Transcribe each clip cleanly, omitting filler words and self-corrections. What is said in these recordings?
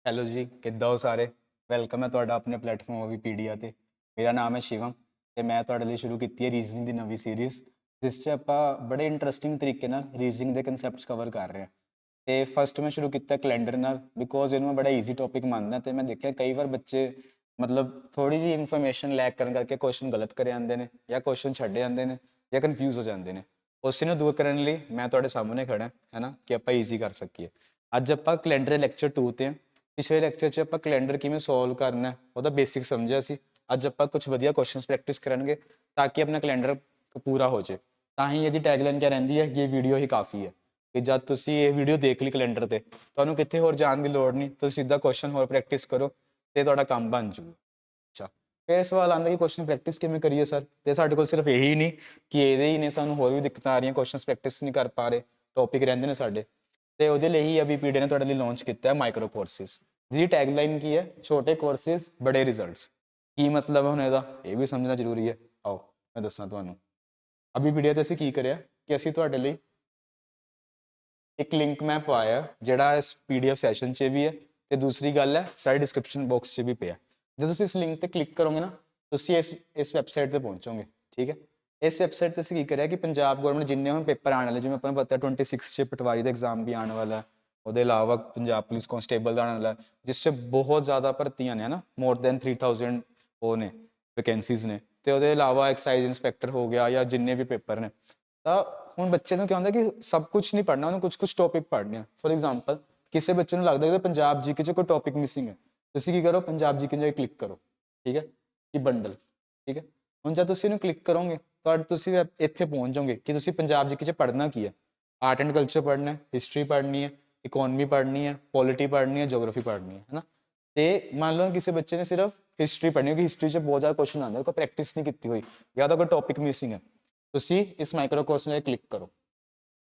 Hello ਜੀ, ਕਿੱਦਾਂ ਹੋ ਸਾਰੇ? ਵੈਲਕਮ ਹੈ ਤੁਹਾਡਾ ਆਪਣੇ ਪਲੇਟਫਾਰਮ ਵਿਪੀਡੀਆ ਤੇ। ਮੇਰਾ ਨਾਮ ਹੈ ਸ਼ਿਵਮ ਤੇ ਮੈਂ ਤੁਹਾਡੇ ਲਈ ਸ਼ੁਰੂ ਕੀਤੀ ਹੈ ਰੀਜ਼ਨਿੰਗ ਦੀ ਨਵੀਂ ਸੀਰੀਜ਼, ਜਿਸ 'ਚ ਆਪਾਂ ਬੜੇ ਇੰਟਰਸਟਿੰਗ ਤਰੀਕੇ ਨਾਲ ਰੀਜ਼ਨਿੰਗ ਦੇ ਕਨਸੈਪਟਸ ਕਵਰ ਕਰ ਰਹੇ ਹਾਂ। ਤੇ ਫਸਟ ਮੈਂ ਸ਼ੁਰੂ ਕੀਤਾ ਕੈਲੰਡਰ ਨਾਲ, ਬਿਕੋਜ਼ ਇਹਨੂੰ ਮੈਂ ਬੜਾ ਈਜ਼ੀ ਟੌਪਿਕ ਮੰਨਦਾ ਤੇ ਮੈਂ ਦੇਖਿਆ ਕਈ ਵਾਰ ਬੱਚੇ ਮਤਲਬ ਥੋੜੀ ਜਿਹੀ ਇਨਫੋਰਮੇਸ਼ਨ ਲੈਕ ਕਰਨ ਕਰਕੇ ਕੁਐਸਚਨ ਗਲਤ ਕਰ ਜਾਂਦੇ ਨੇ, ਜਾਂ ਕੁਐਸਚਨ ਛੱਡ ਜਾਂਦੇ ਨੇ, ਜਾਂ ਕਨਫਿਊਜ਼ ਹੋ ਜਾਂਦੇ ਨੇ। ਉਸੇ ਨੂੰ ਦੂਰ ਕਰਨ ਲਈ ਮੈਂ ਤੁਹਾਡੇ ਸਾਹਮਣੇ ਖੜਾ ਹੈ ਨਾ, ਕਿ ਆਪਾਂ ਈਜ਼ੀ ਕਰ ਸਕੀਏ। ਅੱਜ ਆਪਾਂ ਕੈਲੰਡਰ ਦੇ ਲੈਕਚਰ 2 ਤੇ ਹਾਂ। ਪਿਛਲੇ ਲੈਕਚਰ 'ਚ ਆਪਾਂ ਕੈਲੰਡਰ ਕਿਵੇਂ ਸੋਲਵ ਕਰਨਾ ਉਹਦਾ ਬੇਸਿਕ ਸਮਝਿਆ ਸੀ। ਅੱਜ ਆਪਾਂ ਕੁਝ ਵਧੀਆ ਕੁਐਸਚਨਸ ਪ੍ਰੈਕਟਿਸ ਕਰਾਂਗੇ ਤਾਂ ਕਿ ਆਪਣਾ ਕੈਲੰਡਰ ਪੂਰਾ ਹੋ ਜਾਏ। ਤਾਂ ਹੀ ਇਹਦੀ ਟੈਗਲਾਈਨ ਕਿਆ ਰਹਿੰਦੀ ਹੈ ਕਿ ਇਹ ਵੀਡੀਓ ਹੀ ਕਾਫੀ ਹੈ। ਕਿ ਜਦ ਤੁਸੀਂ ਇਹ ਵੀਡੀਓ ਦੇਖ ਲਈ ਕੈਲੰਡਰ ਤੇ, ਤੁਹਾਨੂੰ ਕਿੱਥੇ ਹੋਰ ਜਾਣ ਦੀ ਲੋੜ ਨਹੀਂ, ਤੁਸੀਂ ਸਿੱਧਾ ਕੁਐਸਚਨ ਹੋਰ ਪ੍ਰੈਕਟਿਸ ਕਰੋ ਤੇ ਤੁਹਾਡਾ ਕੰਮ ਬਣ ਜੂਗਾ। ਅੱਛਾ, ਫਿਰ ਸਵਾਲ ਆਉਂਦਾ ਕਿ ਕੁਐਸਚਨ ਪ੍ਰੈਕਟਿਸ ਕਿਵੇਂ ਕਰੀਏ ਸਰ? ਤੇ ਸਾਡੇ ਕੋਲ ਸਿਰਫ ਇਹੀ ਨਹੀਂ ਕਿ ਇਹਦੇ ਹੀ ਨੇ, ਸਾਨੂੰ ਹੋਰ ਵੀ ਦਿੱਕਤਾਂ ਆ ਰਹੀਆਂ, ਕੁਐਸਚਨਸ ਪ੍ਰੈਕਟਿਸ ਨਹੀਂ ਕਰ ਪਾ ਰਹੇ, ਟੌਪਿਕ ਰਹਿੰਦੇ ਨੇ ਸਾਡੇ। ਤੇ ਉਹਦੇ ਲਈ ਹੀ ਅਭੀ ਨੇ ਤੁਹਾਡੇ ਲਈ ਲਾਂਚ ਕੀਤਾ ਹੈ ਮਾਈਕਰੋ ਕੋਰਸਿਸ, ਜਿਹਦੀ ਟੈਗਲਾਈਨ ਕੀ ਹੈ? ਛੋਟੇ ਕੋਰਸਿਸ ਬੜੇ ਰਿਜ਼ਲਟਸ। ਕੀ ਮਤਲਬ ਹੈ ਹੁਣ ਇਹਦਾ? ਇਹ ਵੀ ਸਮਝਣਾ ਜ਼ਰੂਰੀ ਹੈ। ਆਓ ਮੈਂ ਦੱਸਾਂ ਤੁਹਾਨੂੰ। ਅਭੀ ਤੇ ਅਸੀਂ ਕੀ ਕਰਿਆ ਕਿ ਅਸੀਂ ਤੁਹਾਡੇ ਲਈ ਇੱਕ ਲਿੰਕ ਮੈਂ ਪਾਇਆ, ਜਿਹੜਾ ਇਸ PDF ਸੈਸ਼ਨ 'ਚ ਵੀ ਹੈ ਤੇ ਦੂਸਰੀ ਗੱਲ ਹੈ ਸਾਡੇ ਡਿਸਕ੍ਰਿਪਸ਼ਨ ਬਾਕਸ 'ਚ ਵੀ ਪਿਆ। ਜਦੋਂ ਤੁਸੀਂ ਇਸ ਲਿੰਕ ਤੇ ਕਲਿੱਕ ਕਰੋਗੇ ਨਾ, ਤੁਸੀਂ ਇਸ ਵੈਬਸਾਈਟ ਤੇ ਪਹੁੰਚੋਗੇ। ਠੀਕ ਹੈ, ਇਸ ਵੈਬਸਾਈਟ ਤੇ ਅਸੀਂ ਕੀ ਕਰਿਆ ਕਿ ਪੰਜਾਬ ਗਵਰਨਮੈਂਟ ਜਿੰਨੇ ਹੁਣ ਪੇਪਰ ਆਉਣ ਵਾਲੇ, ਜਿਵੇਂ ਆਪਾਂ ਨੂੰ ਪਤਾ 26 'ਚ ਪਟਵਾਰੀ ਦਾ ਐਗਜ਼ਾਮ ਵੀ ਆਉਣ ਵਾਲਾ, ਉਹਦੇ ਇਲਾਵਾ ਪੰਜਾਬ ਪੁਲਿਸ ਕਾਂਸਟੇਬਲ ਦਾ ਆਉਣ ਵਾਲਾ, ਜਿਸ 'ਚ ਬਹੁਤ ਜ਼ਿਆਦਾ ਭਰਤੀਆਂ ਨੇ, ਹੈ ਨਾ, ਮੋਰ ਦੈਨ 3000 ਉਹ ਨੇ ਵੈਕੈਂਸੀਜ਼ ਨੇ। ਤੇ ਉਹਦੇ ਇਲਾਵਾ ਐਕਸਾਈਜ਼ ਇੰਸਪੈਕਟਰ ਹੋ ਗਿਆ, ਜਾਂ ਜਿੰਨੇ ਵੀ ਪੇਪਰ ਨੇ। ਤਾਂ ਹੁਣ ਬੱਚੇ ਨੂੰ ਕੀ ਹੁੰਦਾ ਕਿ ਸਭ ਕੁਝ ਨਹੀਂ ਪੜ੍ਹਨਾ, ਉਹਨੂੰ ਕੁਝ ਟੌਪਿਕ ਪੜ੍ਹਨੇ ਆ। ਫੋਰ ਐਗਜ਼ਾਮਪਲ, ਕਿਸੇ ਬੱਚੇ ਨੂੰ ਲੱਗਦਾ ਕਿ ਪੰਜਾਬ ਜੀਕੇ 'ਚ ਕੋਈ ਟੌਪਿਕ ਮਿਸਿੰਗ ਹੈ, ਤੁਸੀਂ ਕੀ ਕਰੋ? ਪੰਜਾਬ ਜੀਕੇ 'ਤੇ ਕਲਿੱਕ ਕਰੋ। ਠੀਕ ਹੈ, ਕਿ ਬੰਡਲ। ਠੀਕ ਹੈ, ਹੁਣ ਜਦ ਤੁਸੀਂ ਇਹਨੂੰ ਕਲਿੱਕ ਕਰੋਗੇ ਤੁਸੀਂ ਇੱਥੇ ਪਹੁੰਚ ਜਾਓਗੇ ਕਿ ਤੁਸੀਂ ਪੰਜਾਬ ਜੀਕੇ 'ਚ ਪੜ੍ਹਨਾ ਕੀ ਹੈ। ਆਰਟ ਐਂਡ ਕਲਚਰ ਪੜ੍ਹਨਾ ਹੈ, ਹਿਸਟਰੀ ਪੜ੍ਹਨੀ ਹੈ, ਇਕੋਨਮੀ ਪੜ੍ਹਨੀ ਹੈ, ਪੋਲਿਟੀ ਪੜ੍ਹਨੀ ਹੈ, ਜੀਓਗ੍ਰਾਫੀ ਪੜ੍ਹਨੀ ਹੈ ਨਾ। ਤੇ ਮੰਨ ਲਓ ਕਿਸੇ ਬੱਚੇ ਨੇ ਸਿਰਫ ਹਿਸਟਰੀ ਪੜ੍ਹਨੀ ਹੈ, ਕਿ ਹਿਸਟਰੀ 'ਚ ਬਹੁਤ ਜ਼ਿਆਦਾ ਕੁਐਸਚਨ ਆਉਂਦੇ, ਕੋਈ ਪ੍ਰੈਕਟਿਸ ਨਹੀਂ ਕੀਤੀ ਹੋਈ, ਜਾਂ ਤਾਂ ਕੋਈ ਟੌਪਿਕ ਮਿਸਿੰਗ ਹੈ, ਤੁਸੀਂ ਇਸ ਮਾਈਕਰੋ ਕੋਰਸ ਨੂੰ ਕਲਿੱਕ ਕਰੋ।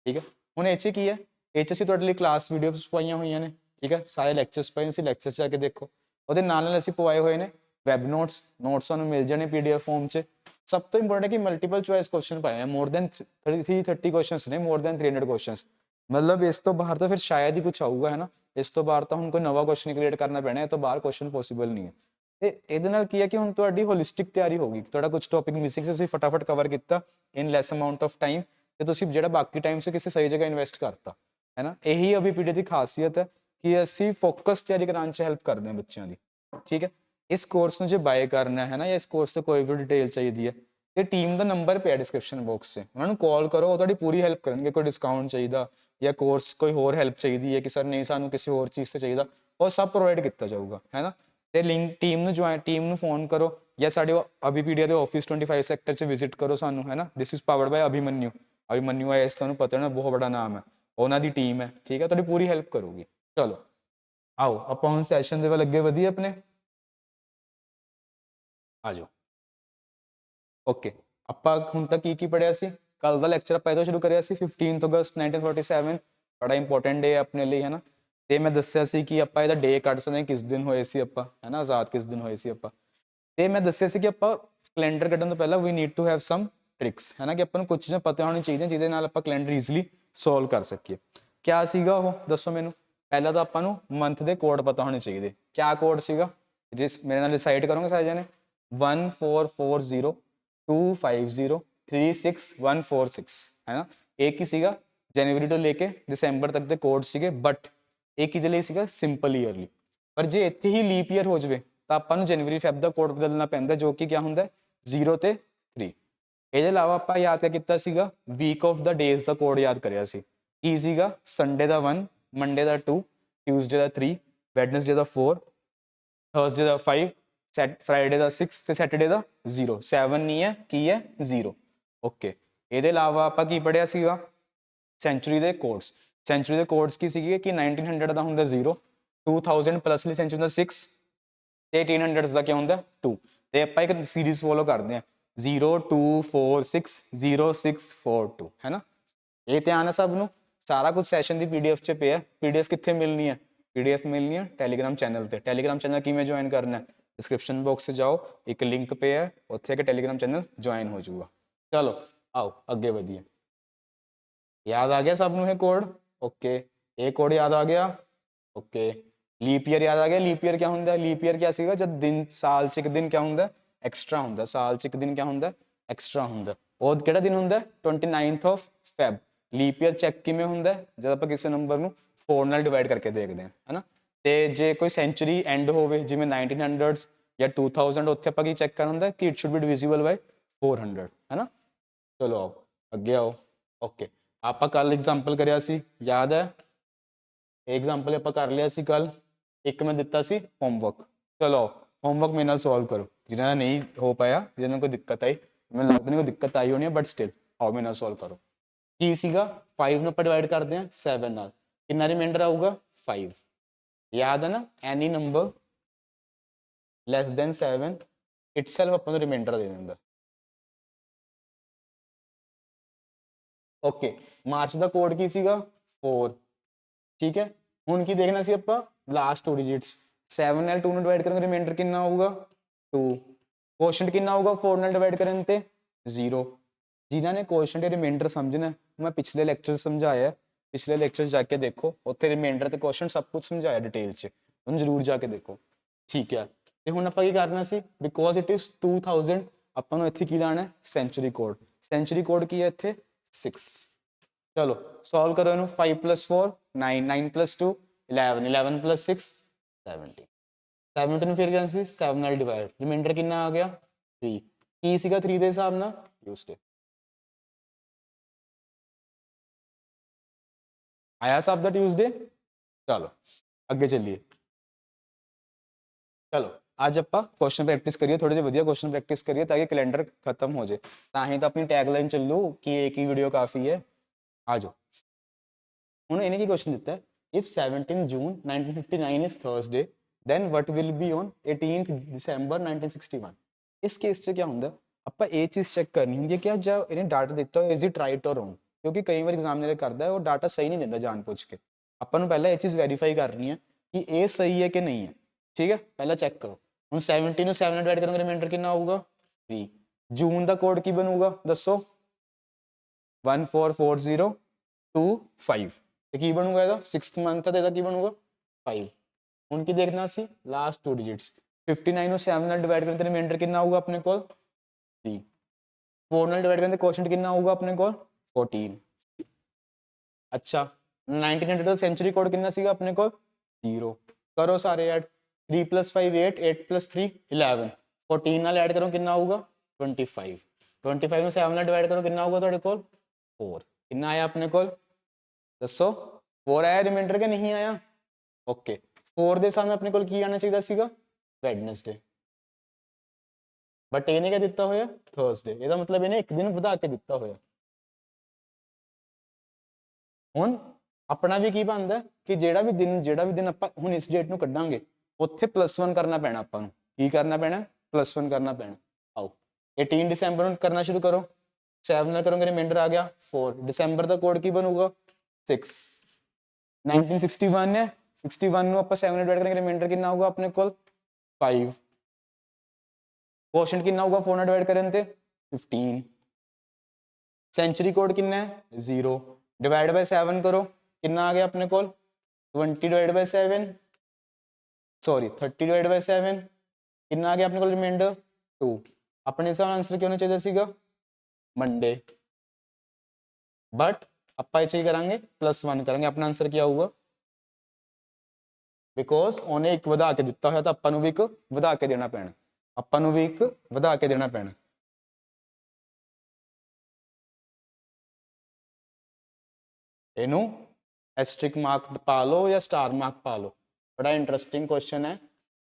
ਠੀਕ ਹੈ, ਹੁਣ ਇਹ 'ਚ ਕੀ ਹੈ? ਇਹ 'ਚ ਅਸੀਂ ਤੁਹਾਡੇ ਲਈ ਕਲਾਸ ਵੀਡੀਓਜ਼ ਪਾਈਆਂ ਹੋਈਆਂ ਨੇ। ਠੀਕ ਹੈ, ਸਾਰੇ ਲੈਕਚਰਸ ਪਏ, ਤੁਸੀਂ ਲੈਕਚਰਸ ਜਾ ਕੇ ਦੇਖੋ। ਉਹਦੇ ਨਾਲ ਨਾਲ ਅਸੀਂ ਪਵਾਏ ਹੋਏ ਨੇ ਵੈਬ ਨੋਟਸ ਤੁਹਾਨੂੰ ਮਿਲ ਜਾਣੇ PDF ਫਾਰਮ 'ਚ। ਸਭ ਤੋਂ ਇੰਪੋਰਟੈਂਟ ਕਿ ਮਲਟੀਪਲ ਚੋਇਸ ਕੁਐਸਚਨ ਪਾਏ ਆ, ਮੋਰ ਦੈਨ 30 ਕੁਐਸਚਨਸ ਨੇ, ਮੋਰ ਦੈਨ 300 ਕੁਐਸਚਨਸ। ਮਤਲਬ ਇਸ ਤੋਂ ਬਾਹਰ ਤਾਂ ਫਿਰ ਸ਼ਾਇਦ ਹੀ ਕੁਝ ਆਊਗਾ, ਹੈ ਨਾ। ਇਸ ਤੋਂ ਬਾਹਰ ਤਾਂ ਹੁਣ ਕੋਈ ਨਵਾਂ ਕੁਐਸਚਨ ਕ੍ਰੀਏਟ ਕਰਨਾ ਪੈਣਾ, ਇਹ ਤੋਂ ਬਾਹਰ ਕੁਐਸਚਨ ਪੋਸੀਬਲ ਨਹੀਂ ਹੈ। ਤੇ ਇਹਦੇ ਨਾਲ ਕੀ ਹੈ ਕਿ ਹੁਣ ਤੁਹਾਡੀ ਹੋਲਿਸਟਿਕ ਤਿਆਰੀ ਹੋ ਗਈ। ਤੁਹਾਡਾ ਕੁਝ ਟੌਪਿਕ ਮਿਸਿੰਗ ਸੀ, ਤੁਸੀਂ ਫਟਾਫਟ ਕਵਰ ਕੀਤਾ ਇਨ ਲੈਸ ਅਮਾਊਂਟ ਆਫ ਟਾਈਮ, ਤੇ ਤੁਸੀਂ ਜਿਹੜਾ ਬਾਕੀ ਟਾਈਮ ਸੀ ਕਿਸੇ ਸਹੀ ਜਗ੍ਹਾ ਇਨਵੈਸਟ ਕਰਤਾ, ਹੈ ਨਾ। ਇਹੀ ਅਭੀ ਦੀ ਖਾਸੀਅਤ ਹੈ ਕਿ ਅਸੀਂ ਫੋਕਸ ਤਿਆਰੀ ਕਰਾਉਣ 'ਚ ਹੈਲਪ ਕਰਦੇ ਹਾਂ ਬੱਚਿਆਂ ਦੀ। ਠੀਕ ਹੈ, ਇਸ ਕੋਰਸ ਨੂੰ ਜੇ ਬਾਏ ਕਰਨਾ ਹੈ ਨਾ, ਜਾਂ ਇਸ ਕੋਰਸ ਤੇ ਕੋਈ ਵੀ ਡਿਟੇਲ ਚਾਹੀਦੀ ਹੈ, ਤੇ ਟੀਮ ਦਾ ਨੰਬਰ ਪਿਆ ਡਿਸਕ੍ਰਿਪਸ਼ਨ ਬਾਕਸ 'ਚ, ਉਹਨਾਂ ਨੂੰ ਕਾਲ ਕਰੋ, ਉਹ ਤੁਹਾਡੀ ਪੂਰੀ ਹੈਲਪ ਕਰਨਗੇ। ਕੋਈ ਡਿਸਕਾਊਂਟ ਚਾਹੀਦਾ ਜਾਂ ਕੋਰਸ ਕੋਈ ਹੋਰ ਹੈਲਪ ਚਾਹੀਦੀ ਹੈ ਕਿ ਸਰ ਨਹੀਂ ਸਾਨੂੰ ਕਿਸੇ ਹੋਰ ਚੀਜ਼ 'ਤੇ ਚਾਹੀਦਾ, ਉਹ ਸਭ ਪ੍ਰੋਵਾਈਡ ਕੀਤਾ ਜਾਊਗਾ, ਹੈ ਨਾ। ਤੇ ਲਿੰਕ ਟੀਮ ਨੂੰ ਫੋਨ ਕਰੋ, ਜਾਂ ਸਾਡੇ ਅਭੀ ਦੇ ਆਫਿਸ 25 ਸੈਕਟਰ 'ਚ ਵਿਜ਼ਿਟ ਕਰੋ ਸਾਨੂੰ, ਹੈ ਨਾ। This is powered by Abhimanyu IAS, ਤੁਹਾਨੂੰ ਪਤਾ ਨਾ, ਬਹੁਤ ਵੱਡਾ ਨਾਮ ਹੈ, ਉਹਨਾਂ ਦੀ ਟੀਮ ਹੈ। ਠੀਕ ਹੈ, ਤੁਹਾਡੀ ਪੂਰੀ ਹੈਲਪ ਕਰੂਗੀ। ਚਲੋ ਆਓ ਆਪਾਂ ਹੁਣ ਸੈਸ਼ਨ ਦੇ ਵੱਲ ਅੱਗੇ ਵਧੀਏ ਆਪਣੇ। ਆ ਜਾਓ। ਓਕੇ, ਆਪਾਂ ਹੁਣ ਤੱਕ ਕੀ ਪੜ੍ਹਿਆ ਸੀ? ਕੱਲ ਦਾ ਲੈਕਚਰ ਆਪਾਂ ਇਹਦਾ ਸ਼ੁਰੂ ਕਰਿਆ ਸੀ 15 ਅਗਸਤ 1947, ਬੜਾ ਇੰਪੋਰਟੈਂਟ ਡੇ ਹੈ ਆਪਣੇ ਲਈ, ਹੈ ਨਾ। ਤੇ ਮੈਂ ਦੱਸਿਆ ਸੀ ਕਿ ਆਪਾਂ ਇਹਦਾ ਡੇ ਕੱਢ ਸਕਦੇ ਕਿਸ ਦਿਨ ਹੋਏ ਸੀ ਆਪਾਂ, ਹੈ ਨਾ, ਆਜ਼ਾਦ ਕਿਸ ਦਿਨ ਹੋਏ ਸੀ ਆਪਾਂ। ਤੇ ਮੈਂ ਦੱਸਿਆ ਸੀ ਕਿ ਆਪਾਂ ਕੈਲੰਡਰ ਕੱਢਣ ਤੋਂ ਪਹਿਲਾਂ we need to have some tricks, ਹੈ ਨਾ, ਕਿ ਆਪਾਂ ਨੂੰ ਕੁਝ ਚੀਜ਼ਾਂ ਪਤਾ ਹੋਣੀ ਚਾਹੀਦੀਆਂ ਜਿਹਦੇ ਨਾਲ ਆਪਾਂ ਕੈਲੰਡਰ ਈਜ਼ੀਲੀ ਸੋਲਵ ਕਰ ਸਕੀਏ। ਕਿਆ ਸੀਗਾ ਉਹ? ਦੱਸੋ ਮੈਨੂੰ। ਪਹਿਲਾਂ ਤਾਂ ਆਪਾਂ ਨੂੰ ਮੰਥ ਦੇ ਕੋਡ ਪਤਾ ਹੋਣੇ ਚਾਹੀਦੇ। ਕਿਆ ਕੋਡ ਸੀਗਾ? ਜਿਸ ਮੇਰੇ ਨਾਲ ਡਿਸਾਈਡ ਕਰੋਗੇ ਸਾਰੇ ਜਣੇ। 1440250366146, ਹੈ ਨਾ। ਇਹ ਕੀ ਸੀਗਾ? ਜਨਵਰੀ ਤੋਂ ਲੈ ਕੇ ਦਸੰਬਰ ਤੱਕ ਦੇ ਕੋਡ ਸੀਗੇ, ਬਟ ਇਹ ਕਿਹਦੇ ਲਈ ਸੀਗਾ? Simple yearly. ਪਰ ਜੇ ਇੱਥੇ ਹੀ ਲੀਪ ਈਅਰ ਹੋ ਜਾਵੇ ਤਾਂ ਆਪਾਂ ਨੂੰ ਜਨਵਰੀ ਫੈਬ ਦਾ ਕੋਡ ਬਦਲਣਾ ਪੈਂਦਾ, ਜੋ ਕਿ ਕਿਆ ਹੁੰਦਾ? 0 ਤੇ 3। ਇਹਦੇ ਇਲਾਵਾ ਆਪਾਂ ਯਾਦ ਕਿਆ ਕੀਤਾ ਸੀਗਾ? ਵੀਕ ਆਫ ਦਾ ਡੇਜ਼ ਦਾ ਕੋਡ ਯਾਦ ਕਰਿਆ ਸੀ। ਕੀ ਸੀਗਾ? ਸੰਡੇ ਦਾ 1, ਮੰਡੇ ਦਾ 2, ਟਿਊਜ਼ਡੇ ਦਾ 3, ਵੈਡਨਸਡੇ ਦਾ 4, ਥਰਸਡੇ ਦਾ 5, ਫਰਾਈਡੇ ਦਾ 6 ਤੇ ਸੈਟਰਡੇ ਦਾ 0। 7 ਨਹੀਂ ਹੈ, ਕੀ ਹੈ? 0। ਓਕੇ, ਇਹਦੇ ਇਲਾਵਾ ਆਪਾਂ ਕੀ ਪੜ੍ਹਿਆ ਸੀਗਾ? ਸੈਂਚੁਰੀ ਦੇ ਕੋਡਸ। ਸੈਂਚੁਰੀ ਦੇ ਕੋਡਸ ਕੀ ਸੀਗੇ ਕਿ 1900 ਦਾ ਹੁੰਦਾ 0, 2000 ਪਲੱਸ ਲਈ ਸੈਂਚੁਰੀ ਦਾ 6 ਤੇ 1800 ਦਾ ਕੀ ਹੁੰਦਾ? 2। ਤੇ ਆਪਾਂ ਇੱਕ ਸੀਰੀਜ਼ ਫੋਲੋ ਕਰਦੇ ਹਾਂ, 02460642, ਹੈ ਨਾ। ਇਹ ਧਿਆਨ ਹੈ ਸਭ ਨੂੰ। ਸਾਰਾ ਕੁਝ ਸੈਸ਼ਨ ਦੀ PDF 'ਚ ਪਿਆ। PDF ਕਿੱਥੇ ਮਿਲਣੀ ਹੈ? PDF ਮਿਲਣੀ ਹੈ ਟੈਲੀਗ੍ਰਾਮ ਚੈਨਲ ਤੇ। ਟੈਲੀਗ੍ਰਾਮ ਚੈਨਲ ਕਿਵੇਂ ਜੁਆਇਨ ਕਰਨਾ ਹੈ? ਡਿਸਕ੍ਰਿਪਸ਼ਨ ਬਾਕਸ 'ਚ ਜਾਓ, ਇੱਕ ਲਿੰਕ ਪਿਆ, ਉੱਥੇ ਇੱਕ ਟੈਲੀਗ੍ਰਾਮ ਚੈਨਲ ਜੁਆਇਨ ਹੋ ਜਾਊਗਾ। ਚਲੋ ਆਓ ਅੱਗੇ ਵਧੀਏ। ਯਾਦ ਆ ਗਿਆ ਸਭ ਨੂੰ ਇਹ ਕੋਡ? ਓਕੇ, ਇਹ ਕੋਡ ਯਾਦ ਆ ਗਿਆ? ਓਕੇ, ਲੀਪ ਈਅਰ ਯਾਦ ਆ ਗਿਆ? ਲੀਪ ਈਅਰ क्या ਹੁੰਦਾ? ਲੀਪ ਈਅਰ क्या ਸੀਗਾ? ਜਦ ਦਿਨ ਸਾਲ ਚ ਇੱਕ ਦਿਨ क्या ਹੁੰਦਾ? ਐਕਸਟਰਾ ਹੁੰਦਾ। ਸਾਲ ਚ ਇੱਕ ਦਿਨ क्या ਹੁੰਦਾ? ਐਕਸਟਰਾ ਹੁੰਦਾ। ਉਹ ਕਿਹੜਾ ਦਿਨ ਹੁੰਦਾ? 29th of Feb. Leap year check ਕਿਵੇਂ ਹੁੰਦਾ? ਜਦ ਆਪਾਂ ਕਿਸੇ ਨੰਬਰ ਨੂੰ 4 ਨਾਲ ਡਿਵਾਈਡ ਕਰਕੇ ਦੇਖਦੇ ਹਾਂ, ਹੈਨਾ। ਤੇ ਜੇ ਕੋਈ ਸੈਂਚੁਰੀ ਐਂਡ ਹੋਵੇ ਜਿਵੇਂ 1900s ਜਾਂ 2000, ਉੱਥੇ ਆਪਾਂ ਕੀ ਚੈੱਕ ਕਰਨਾ ਹੁੰਦਾ ਕਿ ਇਟ ਸ਼ੁੱਡ ਬੀ ਡਿਵੀਜ਼ੀਬਲ ਬਾਈ 400, ਹੈਨਾ। ਚਲੋ ਆਓ ਅੱਗੇ ਆਓ। ਓਕੇ, ਆਪਾਂ ਕੱਲ ਐਗਜ਼ਾਮਪਲ ਕਰਿਆ ਸੀ, ਯਾਦ ਹੈ? एग्जाम्पल आप कर लिया सी कल। एक मैं दिता सी होमवर्क। चलो होमवर्क मेरे नाल सॉल्व करो जिन्होंने नहीं हो पाया, जिन्होंने कोई दिक्कत आई, मैं लगता नहीं कोई दिक्कत आई होनी है, बट स्टिल आओ मेरे नाल सॉल्व करो। की सीगा 5 ਨੂੰ ਆਪਾਂ ਡਿਵਾਈਡ ਕਰਦੇ ਹਾਂ 7 ਨਾਲ, ਕਿੰਨਾ ਰਿਮਾਈਂਡਰ ਆਊਗਾ 5। ਯਾਦ ਹੈ ਨਾ, ਐਨੀ ਨੰਬਰ ਲੈਸ ਦੈਨ 7 ਇਟਸੈਲਫ ਆਪਾਂ ਨੂੰ ਰਿਮਾਈਂਡਰ ਦੇ ਦਿੰਦਾ। ਓਕੇ, ਮਾਰਚ ਦਾ ਕੋਡ ਕੀ ਸੀਗਾ 4, ठीक है। ਹੁਣ ਕੀ ਦੇਖਣਾ ਸੀ ਆਪਾਂ? Last 2 digits. 7 ਨਾਲ 2 ਨੂੰ ਡਿਵਾਈਡ ਕਰਾਂਗੇ ਰਿਮਾਈਂਡਰ ਕਿੰਨਾ ਆਊਗਾ 2। ਕੁਐਸਚਨ ਕਿੰਨਾ ਆਊਗਾ 4 ਨਾਲ ਡਿਵਾਈਡ ਕਰਨ ਤੇ 0। ਜਿਨ੍ਹਾਂ ਨੇ ਕੁਐਸਚਨ ਦੇ ਰਿਮਾਈਂਡਰ ਸਮਝਣਾ, ਮੈਂ ਪਿਛਲੇ ਲੈਕਚਰ ਸਮਝਾਇਆ, ਪਿਛਲੇ ਲੈਕਚਰ ਜਾ ਕੇ ਦੇਖੋ, ਉੱਥੇ ਰਿਮਾਈਂਡਰ ਤੇ ਕੁਐਸਚਨ ਸਭ ਕੁਝ ਸਮਝਾਇਆ ਡਿਟੇਲ 'ਚ, ਉਹਨੂੰ ਜ਼ਰੂਰ ਜਾ ਕੇ ਦੇਖੋ, ਠੀਕ ਹੈ। ਤੇ ਹੁਣ ਆਪਾਂ ਕੀ ਕਰਨਾ ਸੀ? ਬਿਕੋਜ਼ ਇਟ ਇਜ਼ 2000, ਆਪਾਂ ਨੂੰ ਇੱਥੇ ਕੀ ਲਾਣਾ? Century code. ਸੈਂਚੁਰੀ ਕੋਡ ਕੀ ਹੈ ਇੱਥੇ? 6। चलो सॉल्व करो इनू। 5 + 4 9, 9 + 2 11, 11 + 6 17। 17 ਨੂੰ ਫਿਰ ਕਰਨਾ ਸੀ 7 ਨਾਲ ਡਿਵਾਈਡ, ਰਿਮਾਈਂਡਰ ਕਿੰਨਾ ਆ ਗਿਆ 3। ਕੀ ਸੀਗਾ 3 ਦੇ ਹਿਸਾਬ ਨਾਲ? ਟਿਊਜ਼ਡੇ। ਆਇਆ ਸਭ ਦਾ ਟਿਊਜ਼ਡੇ? ਚਲੋ ਅੱਗੇ ਚੱਲੀਏ। ਚਲੋ ਅੱਜ ਆਪਾਂ ਕੁਐਸਚਨ ਪ੍ਰੈਕਟਿਸ ਕਰੀਏ, ਥੋੜੇ ਜਿਹੇ ਵਧੀਆ ਕੁਐਸਚਨ ਪ੍ਰੈਕਟਿਸ ਕਰੀਏ ਤਾਂ ਕਿ ਕੈਲੰਡਰ ਖਤਮ ਹੋ ਜਾਏ, ਤਾਂ ਹੀ ਤਾਂ ਆਪਣੀ ਟੈਗਲਾਈਨ ਚੱਲੂ ਕਿ ਇੱਕ ਹੀ ਵੀਡੀਓ ਕਾਫੀ ਹੈ। ਆ ਜਾਓ। ਹੁਣ ਇਹਨੇ ਕੀ ਕੁਐਸਚਨ ਦਿੱਤਾ ਹੈ? if 17 June 1959 is Thursday, then what will be on 18th December 1961? ਇਸ ਕੇਸ 'ਚ ਕੀ ਹੁੰਦਾ, ਆਪਾਂ ਇਹ ਚੀਜ਼ ਚੈੱਕ ਕਰਨੀ ਹੁੰਦੀ ਹੈ ਕਿ ਜਾਂ ਇਹਨੇ ਡਾਟਾ ਦਿੱਤਾ ਹੋਇਆ ਇਜ਼ ਇਟ ਰਾਈਟ ਔਰ ਰੋਂਗ, ਕਿਉਂਕਿ ਕਈ ਵਾਰ ਐਗਜ਼ਾਮੀਨਰ ਕਰਦਾ ਉਹ ਡਾਟਾ ਸਹੀ ਨਹੀਂ ਦਿੰਦਾ ਜਾਣ ਪੁੱਛ ਕੇ। ਆਪਾਂ ਨੂੰ ਪਹਿਲਾਂ ਇਹ ਚੀਜ਼ ਵੈਰੀਫਾਈ ਕਰਨੀ ਹੈ ਕਿ ਇਹ ਸਹੀ ਹੈ ਕਿ ਨਹੀਂ ਹੈ, ਠੀਕ ਹੈ। ਪਹਿਲਾਂ ਚੈੱਕ ਕਰੋ। ਹੁਣ 17 ਨੂੰ 7 ਨਾਲ ਡਿਵਾਈਡ ਕਰਾਂਗੇ ਰਿਮਾਈਂਡਰ ਕਿੰਨਾ ਆਊਗਾ 3। ਜੂਨ ਦਾ ਕੋਡ ਕੀ ਬਣੂਗਾ ਦੱਸੋ? 144025। ਤੇ ਕੀ ਬਣੂਗਾ ਇਹਦਾ? 6th ਮੰਥ ਦਾ ਇਹਦਾ ਕੀ ਬਣੂਗਾ 5। ਹੁਣ ਕੀ ਦੇਖਣਾ ਸੀ? Last 2 digits. 59 ਨੂੰ 7 ਨਾਲ ਡਿਵਾਈਡ ਕਰਨ ਤੇ ਰਿਮਾਈਂਡਰ ਕਿੰਨਾ ਆਊਗਾ ਆਪਣੇ ਕੋਲ 3। 4 ਨਾਲ ਡਿਵਾਈਡ ਕਰਨ ਤੇ ਕੁਐਸਚਨ ਕਿੰਨਾ ਆਊਗਾ ਆਪਣੇ ਕੋਲ 14। ਅੱਛਾ, 1900 ਦਾ ਸੈਂਚੁਰੀ ਕੋਡ ਕਿੰਨਾ ਸੀਗਾ ਆਪਣੇ ਕੋਲ 0। ਕਰੋ ਸਾਰੇ ਐਡ। 3 + 5 8, 8 + 3 11, 14 ਨਾਲ ਐਡ ਕਰੋ ਕਿੰਨਾ ਆਊਗਾ 25। 25 ਨੂੰ 7 ਨਾਲ ਡਿਵਾਈਡ ਕਰੋ ਕਿੰਨਾ ਆਊਗਾ ਤੁਹਾਡੇ ਕੋਲ 4। ਕਿੰਨਾ ਆਇਆ ਆਪਣੇ ਕੋਲ ਦੱਸੋ? 4 ਆਇਆ ਰਿਮਾਈਂਡਰ ਕਿ ਨਹੀਂ ਆਇਆ? ਓਕੇ, 4 ਦੇ ਸਾਹਮਣੇ ਆਪਣੇ ਕੋਲ ਕੀ ਆਣਾ ਚਾਹੀਦਾ ਸੀਗਾ ਵੈਡਨਸਡੇ, ਬਟ ਇਹਨੇ ਕਿਆ ਦਿੱਤਾ ਹੋਇਆ ਥਰਸਡੇ। ਇਹਦਾ ਮਤਲਬ ਇਹਨੇ ਇੱਕ ਦਿਨ ਵਧਾ ਕੇ ਦਿੱਤਾ ਹੋਇਆ। ਹੁਣ ਆਪਣਾ ਵੀ ਕੀ ਬਣਦਾ ਕਿ ਜਿਹੜਾ ਵੀ ਦਿਨ ਆਪਾਂ ਹੁਣ ਇਸ ਡੇਟ ਨੂੰ ਕੱਢਾਂਗੇ ਉੱਥੇ +1 ਕਰਨਾ ਪੈਣਾ ਆਪਾਂ ਨੂੰ। ਕੀ ਕਰਨਾ ਪੈਣਾ? +1 ਕਰਨਾ ਪੈਣਾ। ਆਓ 18 ਦਸੰਬਰ ਨੂੰ ਕਰਨਾ ਸ਼ੁਰੂ ਕਰੋ। 7 ਨਾਲ ਕਰੋਗੇ ਰਿਮਾਈਂਡਰ ਆ ਗਿਆ 4। ਦਸੰਬਰ ਦਾ ਕੋਡ ਕੀ ਬਣੂਗਾ 6। 1961 ਹੈ, 61 ਨੂੰ ਆਪਾਂ 7 ਨਾਲ ਡਿਵਾਈਡ ਕਰਾਂਗੇ ਰਿਮਾਈਂਡਰ ਕਿੰਨਾ ਆਊਗਾ ਆਪਣੇ ਕੋਲ 5। ਕੁਐਸਚਨ ਕਿੰਨਾ ਆਊਗਾ 4 ਨਾਲ ਡਿਵਾਈਡ ਕਰਨ ਤੇ 15। ਸੈਂਚੁਰੀ ਕੋਡ ਕਿੰਨਾ ਹੈ 0। डिवाइड बाय 7 करो कितना आ गया अपने को 20 divide by 7 sorry 30 divide by 7 कितना आ गया अपने को रिमाइंडर 2। अपने हिसाब आंसर क्या होना चाहिए सीगा मंडे, बट ਆਪਾਂ ਇਹ ਕਰਾਂਗੇ +1 ਕਰਾਂਗੇ। ਆਪਣਾ ਆਨਸਰ ਕੀ ਆਊਗਾ? ਬਿਕੋਜ਼ ਉਹਨੇ ਇੱਕ ਵਧਾ ਕੇ ਦਿੱਤਾ ਹੋਇਆ ਤਾਂ ਆਪਾਂ ਨੂੰ ਵੀ ਇੱਕ ਵਧਾ ਕੇ ਦੇਣਾ ਪੈਣਾ, ਆਪਾਂ ਨੂੰ ਵੀ ਇੱਕ ਵਧਾ ਕੇ ਦੇਣਾ ਪੈਣਾ। ਇਹਨੂੰ ਐਸਟਰਿਕ ਮਾਰਕ ਪਾ ਲਓ ਜਾਂ ਸਟਾਰ ਮਾਰਕ ਪਾ ਲਓ। ਬੜਾ ਇੰਟਰਸਟਿੰਗ ਕੁਐਸਚਨ ਹੈ,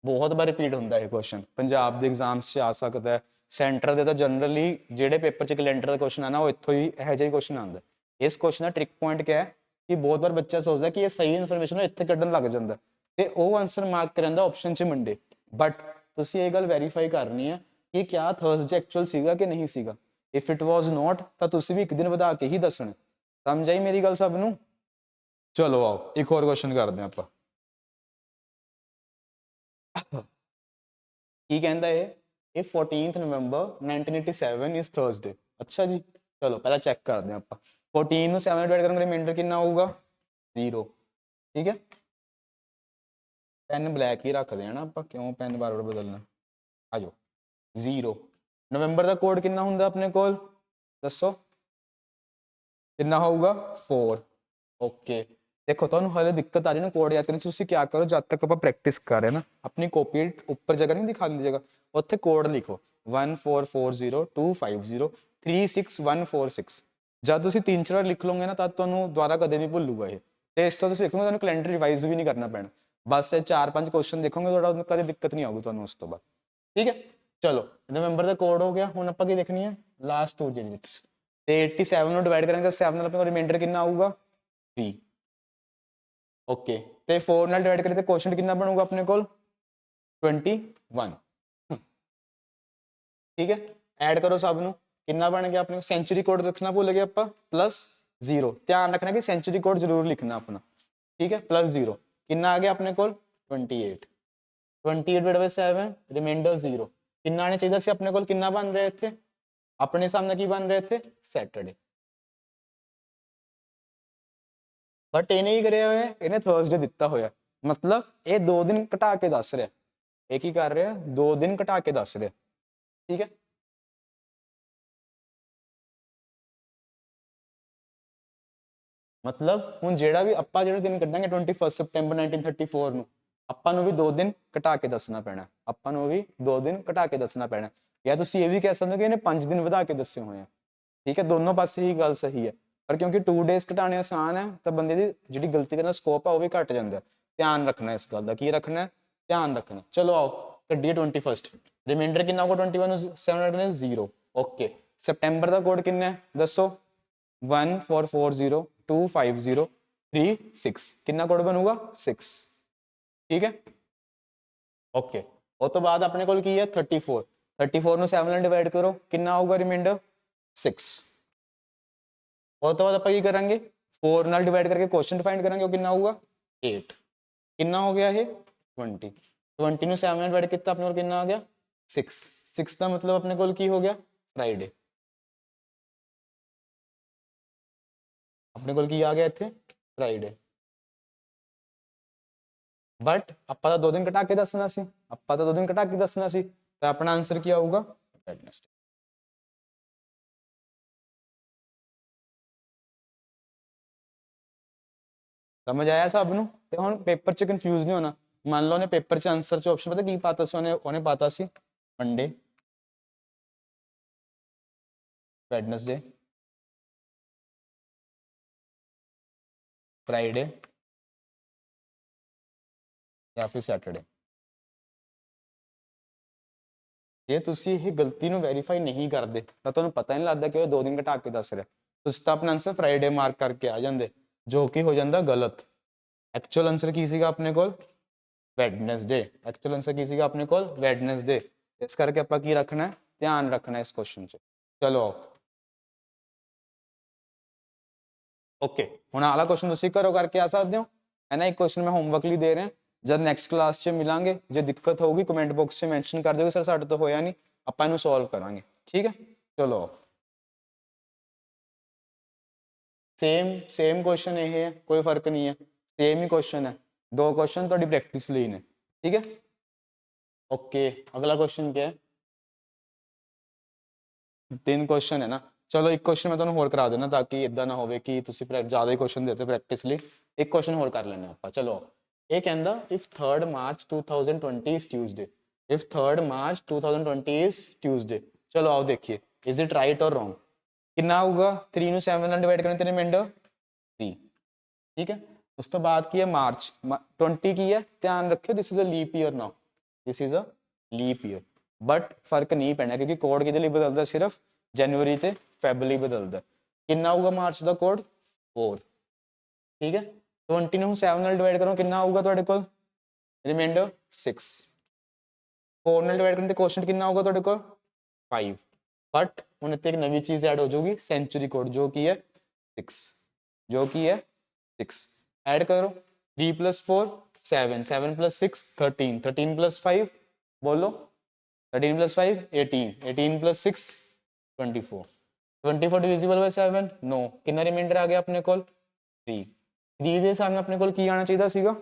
ਬਹੁਤ ਵਾਰ ਰਿਪੀਟ ਹੁੰਦਾ ਇਹ ਕੁਐਸਚਨ। ਪੰਜਾਬ ਦੇ ਐਗਜ਼ਾਮਸ 'ਚ ਆ ਸਕਦਾ ਹੈ, ਸੈਂਟਰ ਦੇ ਤਾਂ ਜਨਰਲੀ ਜਿਹੜੇ ਪੇਪਰ 'ਚ ਕੈਲੰਡਰ ਦਾ ਕੁਐਸਚਨ ਆਣਾ ਉਹ ਇੱਥੋਂ ਹੀ ਇਹੋ ਜਿਹਾ ਹੀ ਕੁਐਸਚਨ ਆਉਂਦਾ। ਇਸ ਕੁਐਸਚਨ ਦਾ ਟ੍ਰਿਕ ਪੁਆਇੰਟ ਕੀ ਹੈ ਕਿ ਬਹੁਤ ਵਾਰ ਬੱਚਾ ਸੋਚਦਾ ਕਿ ਇਹ ਸਹੀ ਇਨਫੋਰਮੇਸ਼ਨ ਨੂੰ ਇੱਥੇ ਕੱਢਣ ਲੱਗ ਜਾਂਦਾ ਤੇ ਉਹ ਆਨਸਰ ਮਾਰਕ ਕਰਨ ਦਾ ਆਪਸ਼ਨ 'ਚ ਮੰਡੇ, ਬਟ ਤੁਸੀਂ ਇਹ ਗੱਲ ਵੈਰੀਫਾਈ ਕਰਨੀ ਹੈ ਕਿ ਕਿਆ ਥਰਸਡੇ ਐਕਚੁਅਲ ਸੀਗਾ ਕਿ ਨਹੀਂ ਸੀਗਾ। ਇਫ ਇਟ ਵਾਜ਼ ਨੋਟ ਤਾਂ ਤੁਸੀਂ ਵੀ ਇੱਕ ਦਿਨ ਵਧਾ ਕੇ ਹੀ ਦੱਸਣਾ। ਸਮਝ ਆਈ ਮੇਰੀ ਗੱਲ ਸਭ ਨੂੰ? ਚਲੋ ਆਓ ਇੱਕ ਹੋਰ ਕੁਐਸਚਨ ਕਰਦੇ ਹਾਂ ਆਪਾਂ। ਕੀ ਕਹਿੰਦਾ ਇਹ 14th ਨਵੰਬਰ 1987 ਇਜ਼ ਥਰਸਡੇ। ਅੱਛਾ ਜੀ, ਚਲੋ ਪਹਿਲਾਂ ਚੈੱਕ ਕਰਦੇ ਹਾਂ ਆਪਾਂ। 14 ਨੂੰ 7 ਨਾਲ ਡਿਵਾਈਡ ਕਰਾਂਗੇ ਰਿਮਾਈਂਡਰ ਕਿੰਨਾ ਆਊਗਾ 0, ਠੀਕ ਹੈ। ਪੈਨ ਬਲੈਕ ਹੀ ਰੱਖਦੇ ਆ ਨਾ ਆਪਾਂ, ਕਿਉਂ ਪੈਨ ਬਾਰ-ਬਾਰ ਬਦਲਣਾ। ਆ ਜਾਓ 0। ਨਵੰਬਰ ਦਾ ਕੋਡ ਕਿੰਨਾ ਹੁੰਦਾ ਆਪਣੇ ਕੋਲ ਦੱਸੋ, ਕਿੰਨਾ ਹੋਊਗਾ 4। ਓਕੇ ਦੇਖੋ ਤੁਹਾਨੂੰ ਹਲੇ ਦਿੱਕਤ ਆ ਰਹੀ ਨਾ ਕੋਡ ਯਾਦ ਕਰਨ 'ਚ, ਤੁਸੀਂ ਕਿਆ ਕਰੋ ਜਦ ਤੱਕ ਆਪਾਂ ਪ੍ਰੈਕਟਿਸ ਕਰ ਰਹੇ ਨਾ, ਆਪਣੀ ਕਾਪੀ ਉੱਪਰ ਜਗ੍ਹਾ ਨਹੀਂ ਦਿਖਾ ਲੀ ਜਗ੍ਹਾ, ਉੱਥੇ ਕੋਡ ਲਿਖੋ 1440225363146। ਜਦ ਤੁਸੀਂ 3-4 ਵਾਰ ਲਿਖ ਲਓਗੇ ਨਾ ਤਦ ਤੁਹਾਨੂੰ ਦੁਬਾਰਾ ਕਦੇ ਨਹੀਂ ਭੁੱਲੂਗਾ ਇਹ। ਤੇ ਇਸ ਤੋਂ ਤੁਸੀਂ ਦੇਖੋਗੇ ਤੁਹਾਨੂੰ ਕੈਲੰਡਰ ਰਿਵਾਈਜ਼ ਵੀ ਨਹੀਂ ਕਰਨਾ ਪੈਣਾ, ਬਸ ਇਹ 4-5 ਕੁਐਸਚਨ ਦੇਖੋਗੇ ਤੁਹਾਡਾ ਕਦੇ ਦਿੱਕਤ ਨਹੀਂ ਆਊਗੀ ਤੁਹਾਨੂੰ ਉਸ ਤੋਂ ਬਾਅਦ। ਠੀਕ ਹੈ ਚਲੋ ਨਵੰਬਰ ਦਾ ਕੋਡ ਹੋ ਗਿਆ। ਹੁਣ ਆਪਾਂ ਕੀ ਦੇਖਣੀ ਹੈ ਲਾਸਟ 2 ਡਿਜਿਟਸ, ਤੇ 87 ਨੂੰ ਡਿਵਾਈਡ ਕਰਾਂਗੇ ਤਾਂ 7 ਨਾਲ ਆਪਣੇ ਕੋਲ ਰਿਮਾਈਂਡਰ ਕਿੰਨਾ ਆਊਗਾ 3। ਓਕੇ ਤੇ 4 ਨਾਲ ਡਿਵਾਈਡ ਕਰੀਏ ਤਾਂ ਕੁਐਸਚਨ ਕਿੰਨਾ ਬਣੂਗਾ ਆਪਣੇ ਕੋਲ 21। ਠੀਕ ਹੈ ਐਡ ਕਰੋ ਸਭ ਨੂੰ, ਕਿੰਨਾ ਬਣ ਗਿਆ ਆਪਣੇ ਸੈਂਚੁਰੀ ਕੋਡ ਰੱਖਣਾ ਭੁੱਲ ਗਏ ਆਪਾਂ +0। ਧਿਆਨ ਰੱਖਣਾ ਕਿ ਸੈਂਚੁਰੀ ਕੋਡ ਜ਼ਰੂਰ ਲਿਖਣਾ ਆਪਣਾ। ਠੀਕ ਹੈ +0 ਕਿੰਨਾ ਆ ਗਿਆ ਆਪਣੇ ਕੋਲ 28। 28/7 ਰਿਮਾਈਂਡਰ 0 ਕਿੰਨਾ ਆਣਾ ਚਾਹੀਦਾ ਸੀ ਆਪਣੇ ਕੋਲ, ਕਿੰਨਾ ਬਣ ਰਿਹਾ ਇੱਥੇ ਆਪਣੇ ਸਾਹਮਣੇ ਕੀ ਬਣ ਰਿਹਾ ਇੱਥੇ ਸੈਟਰਡੇ। ਬਟ ਇਹਨੇ ਹੀ ਕਰਿਆ ਹੋਇਆ, ਇਹਨੇ ਥਰਸਡੇ ਦਿੱਤਾ ਹੋਇਆ, ਮਤਲਬ ਇਹ 2 ਦਿਨ ਘਟਾ ਕੇ ਦੱਸ ਰਿਹਾ। ਇਹ ਕੀ ਕਰ ਰਿਹਾ 2 ਦਿਨ ਘਟਾ ਕੇ ਦੱਸ ਰਿਹਾ। ਠੀਕ ਹੈ ਮਤਲਬ ਹੁਣ ਜਿਹੜਾ ਵੀ ਆਪਾਂ ਜਿਹੜਾ ਦਿਨ ਕੱਢਾਂਗੇ 21 ਸਪਟੈਂਬਰ 1934 ਨੂੰ, ਆਪਾਂ ਨੂੰ ਵੀ 2 ਦਿਨ ਘਟਾ ਕੇ ਦੱਸਣਾ ਪੈਣਾ, ਆਪਾਂ ਨੂੰ ਵੀ 2 ਦਿਨ ਘਟਾ ਕੇ ਦੱਸਣਾ ਪੈਣਾ। ਜਾਂ ਤੁਸੀਂ ਇਹ ਵੀ ਕਹਿ ਸਕਦੇ ਹੋ ਕਿ ਇਹਨੇ 5 ਦਿਨ ਵਧਾ ਕੇ ਦੱਸੇ ਹੋਏ ਆ। ਠੀਕ ਹੈ ਦੋਨੋਂ ਪਾਸੇ ਹੀ ਗੱਲ ਸਹੀ ਹੈ, ਪਰ ਕਿਉਂਕਿ 2 ਡੇਜ਼ ਘਟਾਣੇ ਆਸਾਨ ਹੈ ਤਾਂ ਬੰਦੇ ਦੀ ਜਿਹੜੀ ਗਲਤੀ ਕਰਨ ਦਾ ਸਕੋਪ ਆ ਉਹ ਵੀ ਘਟ ਜਾਂਦਾ। ਧਿਆਨ ਰੱਖਣਾ ਇਸ ਗੱਲ ਦਾ, ਕੀ ਰੱਖਣਾ ਧਿਆਨ ਰੱਖਣਾ। ਚਲੋ ਆਓ ਕੱਢੀਏ 21 ਰਿਮਾਈਂਡਰ ਕਿੰਨਾ ਹੋਊਗਾ 21 ਨੂੰ 7 0। ਓਕੇ ਸਪਟੈਂਬਰ ਦਾ ਕੋਡ ਕਿੰਨਾ ਹੈ ਦੱਸੋ 144025036 ਕਿੰਨਾ ਕੋਡ ਬਣੂਗਾ 6। ਠੀਕ ਹੈ ਓਕੇ ਉਸ ਤੋਂ ਬਾਅਦ ਆਪਣੇ ਕੋਲ ਕੀ ਹੈ 34 ਨੂੰ 7 ਨਾਲ ਡਿਵਾਈਡ ਕਰੋ ਕਿੰਨਾ ਆਊਗਾ ਰਿਮਾਈਂਡਰ 6। ਉਸ ਤੋਂ ਬਾਅਦ ਆਪਾਂ ਕੀ ਕਰਾਂਗੇ 4 ਨਾਲ ਡਿਵਾਈਡ ਕਰਕੇ ਕੁਐਸਚਨ ਫਾਈਂਡ ਕਰਾਂਗੇ, ਉਹ ਕਿੰਨਾ ਆਊਗਾ 8। ਕਿੰਨਾ ਹੋ ਗਿਆ ਇਹ 20 ਨੂੰ 7 ਨਾਲ ਡਿਵਾਈਡ ਕੀਤਾ ਆਪਣੇ ਕੋਲ ਕਿੰਨਾ ਆ ਗਿਆ 6 ਦਾ ਮਤਲਬ ਆਪਣੇ ਕੋਲ ਕੀ ਹੋ ਗਿਆ ਫਰਾਈਡੇ। ਆਪਣੇ ਕੋਲ ਕੀ ਆ ਗਿਆ ਇੱਥੇ ਫਰਾਈਡੇ। ਬਟ ਆਪਾਂ ਤਾਂ 2 ਦਿਨ ਘਟਾ ਕੇ ਦੱਸਣਾ ਸੀ, ਆਪਾਂ ਤਾਂ 2 ਦਿਨ ਘਟਾ ਕੇ ਦੱਸਣਾ ਸੀ, ਤਾਂ ਆਪਣਾ ਆਨਸਰ ਕੀ ਆਊਗਾ ਵੈਡਨਸਡੇ। ਸਮਝ ਆਇਆ ਸਭ ਨੂੰ। ਤੇ ਹੁਣ ਪੇਪਰ 'ਚ ਕਨਫਿਊਜ਼ ਨਹੀਂ ਹੋਣਾ। ਮੰਨ ਲਓ ਨੇ ਪੇਪਰ 'ਚ ਆਨਸਰ 'ਚ ਆਪਸ਼ਨ ਪਤਾ ਕੀ ਪਾਤਾ ਸੀ, ਉਹਨੇ ਪਾਤਾ ਸੀ ਮੰਡੇ ਵੈਡਨਸਡੇ ਫਰਾਈਡੇ ਜਾਂ ਫਿਰ ਸੈਟਰਡੇ। ਜੇ ਤੁਸੀਂ ਇਹ ਗਲਤੀ ਨੂੰ ਵੈਰੀਫਾਈ ਨਹੀਂ ਕਰਦੇ ਤਾਂ ਤੁਹਾਨੂੰ ਪਤਾ ਨਹੀਂ ਲੱਗਦਾ ਕਿ ਉਹ 2 ਦਿਨ ਘਟਾ ਕੇ ਦੱਸ ਰਿਹਾ, ਤੁਸੀਂ ਤਾਂ ਆਪਣਾ ਆਨਸਰ ਫਰਾਈਡੇ ਮਾਰਕ ਕਰਕੇ ਆ ਜਾਂਦੇ, ਜੋ ਕਿ ਹੋ ਜਾਂਦਾ ਗਲਤ। ਐਕਚੁਅਲ ਆਨਸਰ ਕੀ ਸੀਗਾ ਆਪਣੇ ਕੋਲ ਵੈਡਨਸਡੇ। ਐਕਚੁਅਲ ਆਨਸਰ ਕੀ ਸੀਗਾ ਆਪਣੇ ਕੋਲ ਵੈਡਨਸਡੇ। ਇਸ ਕਰਕੇ ਆਪਾਂ ਕੀ ਰੱਖਣਾ ਧਿਆਨ ਰੱਖਣਾ ਇਸ ਕੁਐਸਚਨ 'ਚ। ਚਲੋ ਓਕੇ ਹੁਣ ਆਲਾ ਕੁਐਸਚਨ ਤੁਸੀਂ ਘਰੋਂ ਕਰਕੇ ਆ ਸਕਦੇ ਹੋ ਹੈ ਨਾ। ਇੱਕ ਕੁਐਸਚਨ ਮੈਂ ਹੋਮਵਰਕ ਲਈ ਦੇ ਰਿਹਾ, ਜਦ ਨੈਕਸਟ ਕਲਾਸ 'ਚ ਮਿਲਾਂਗੇ ਜੇ ਦਿੱਕਤ ਹੋਊਗੀ ਕਮੈਂਟ ਬਾਕਸ 'ਚ ਮੈਂਸ਼ਨ ਕਰ ਦਿਓ ਸਰ ਸਾਡੇ ਤੋਂ ਹੋਇਆ ਨਹੀਂ, ਆਪਾਂ ਇਹਨੂੰ ਸੋਲਵ ਕਰਾਂਗੇ। ਠੀਕ ਹੈ ਚਲੋ ਸੇਮ ਕੁਐਸਚਨ ਇਹ ਹੈ, ਕੋਈ ਫਰਕ ਨਹੀਂ ਹੈ, ਸੇਮ ਹੀ ਕੁਐਸਚਨ ਹੈ। 2 ਕੁਐਸਚਨ ਤੁਹਾਡੀ ਪ੍ਰੈਕਟਿਸ ਲਈ ਨੇ। ਠੀਕ ਹੈ ਓਕੇ ਅਗਲਾ ਕੁਐਸਚਨ क्या है 3 ਕੁਐਸਚਨ ਹੈ ਨਾ। ਚਲੋ ਇੱਕ ਕੁਐਸਚਨ ਮੈਂ ਤੁਹਾਨੂੰ ਹੋਰ ਕਰਾ ਦੇਣਾ ਤਾਂ ਕਿ ਇਦਾਂ ਨਾ ਹੋਵੇ ਕਿ ਤੁਸੀਂ ਜ਼ਿਆਦਾ ਹੀ ਕੁਐਸਚਨ ਦੇਤੇ ਪ੍ਰੈਕਟਿਸ ਲਈ। ਇੱਕ ਕੁਐਸਚਨ ਹੋਰ ਕਰ ਲੈਣੇ ਆਪਾਂ। ਚਲੋ ਇਹ ਕਹਿੰਦਾ if 3rd March 2020 is Tuesday, if 3rd March 2020 is Tuesday। ਚਲੋ ਆਓ ਦੇਖੀਏ is it right or wrong। ਕਿੰਨਾ ਆਊਗਾ 3 ਨੂੰ 7 ਨਾਲ ਡਿਵਾਈਡ ਕਰਨ ਤੇ ਰਿਮਾਈਂਡਰ 3। ਠੀਕ ਹੈ ਉਸ ਤੋਂ ਬਾਅਦ ਕੀ ਹੈ ਮਾਰਚ 20 ਕੀ ਹੈ ਧਿਆਨ ਰੱਖਿਓ this is a leap year now, this is a leap year. But ਫਰਕ ਨਹੀਂ ਪੈਣਾ ਕਿਉਂਕਿ ਕੋਡ ਕਿਹਦੇ ਲਈ ਬਦਲਦਾ ਸਿਰਫ ਜਨਵਰੀ ਤੇ ਫੈਬ ਲਈ ਬਦਲਦਾ। ਕਿੰਨਾ ਆਊਗਾ ਮਾਰਚ ਦਾ ਕੋਡ 4। ਠੀਕ ਹੈ 20 ਨੂੰ 7 ਨਾਲ ਡਿਵਾਈਡ ਕਰੋ ਕਿੰਨਾ ਆਊਗਾ ਤੁਹਾਡੇ ਕੋਲ ਰਿਮਾਈਂਡਰ 6। 4 ਨਾਲ ਡਿਵਾਈਡ ਕਰਨ ਤੇ ਕੁਐਸਚਨ ਕਿੰਨਾ ਆਊਗਾ ਤੁਹਾਡੇ ਕੋਲ 5। ਬਟ ਹੁਣ ਇੱਥੇ ਇੱਕ ਨਵੀਂ ਚੀਜ਼ ਐਡ ਹੋ ਜਾਊਗੀ ਸੈਂਚੁਰੀ ਕੋਡ ਜੋ ਕੀ ਹੈ 6, ਜੋ ਕੀ ਹੈ 6। ਐਡ ਕਰੋ 3 + 4 7, 7 + 6 13, 13 + 5 ਬੋਲੋ 13 + 5 18, 18 + 6 24, 24 divisible by 7 no। ਕਿੰਨਾ ਰਿਮਾਈਂਡਰ ਆ ਗਿਆ ਆਪਣੇ ਕੋਲ 3। 3 ਦੇ ਸਾਹਮਣੇ ਆਪਣੇ ਕੋਲ ਕੀ ਆਣਾ ਚਾਹੀਦਾ ਸੀਗਾ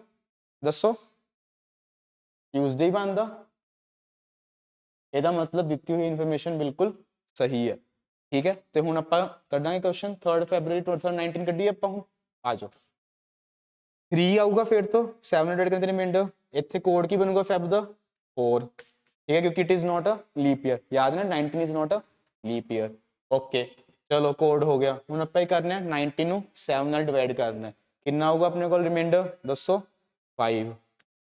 ਦੱਸੋ ट्यूसडे ही बनता। ਇਹਦਾ ਮਤਲਬ ਦਿੱਤੀ ਹੋਈ ਇਨਫੋਰਮੇਸ਼ਨ ਬਿਲਕੁਲ ਸਹੀ ਹੈ। ਠੀਕ ਹੈ, ਤੇ ਹੁਣ ਆਪਾਂ ਕੱਢਾਂਗੇ ਕੁਐਸਚਨ 3 ਫੈਬਰਰੀ 2019 ਕੱਢੀਏ ਆਪਾਂ। ਹੁਣ ਆ ਜਾਓ 3 ਆਊਗਾ, ਫਿਰ ਤੋਂ 700 ਕਰਦੇ ਰਿਮਾਈਂਡਰ, ਇੱਥੇ ਕੋਡ ਕੀ ਬਣੂਗਾ ਫੈਬ ਦਾ 4। ਠੀਕ ਹੈ, ਕਿਉਂਕਿ it is not a leap year, ਯਾਦ ਨਾ 19 is not a leap year. Okay ਚਲੋ ਕੋਡ ਹੋ ਗਿਆ। ਹੁਣ ਆਪਾਂ ਇਹ ਕਰਨਾ 19 ਨੂੰ 7 ਨਾਲ ਡਿਵਾਈਡ ਕਰਨਾ, ਕਿੰਨਾ ਆਊਗਾ ਆਪਣੇ ਕੋਲ ਰਿਮਾਈਂਡਰ ਦੱਸੋ 5।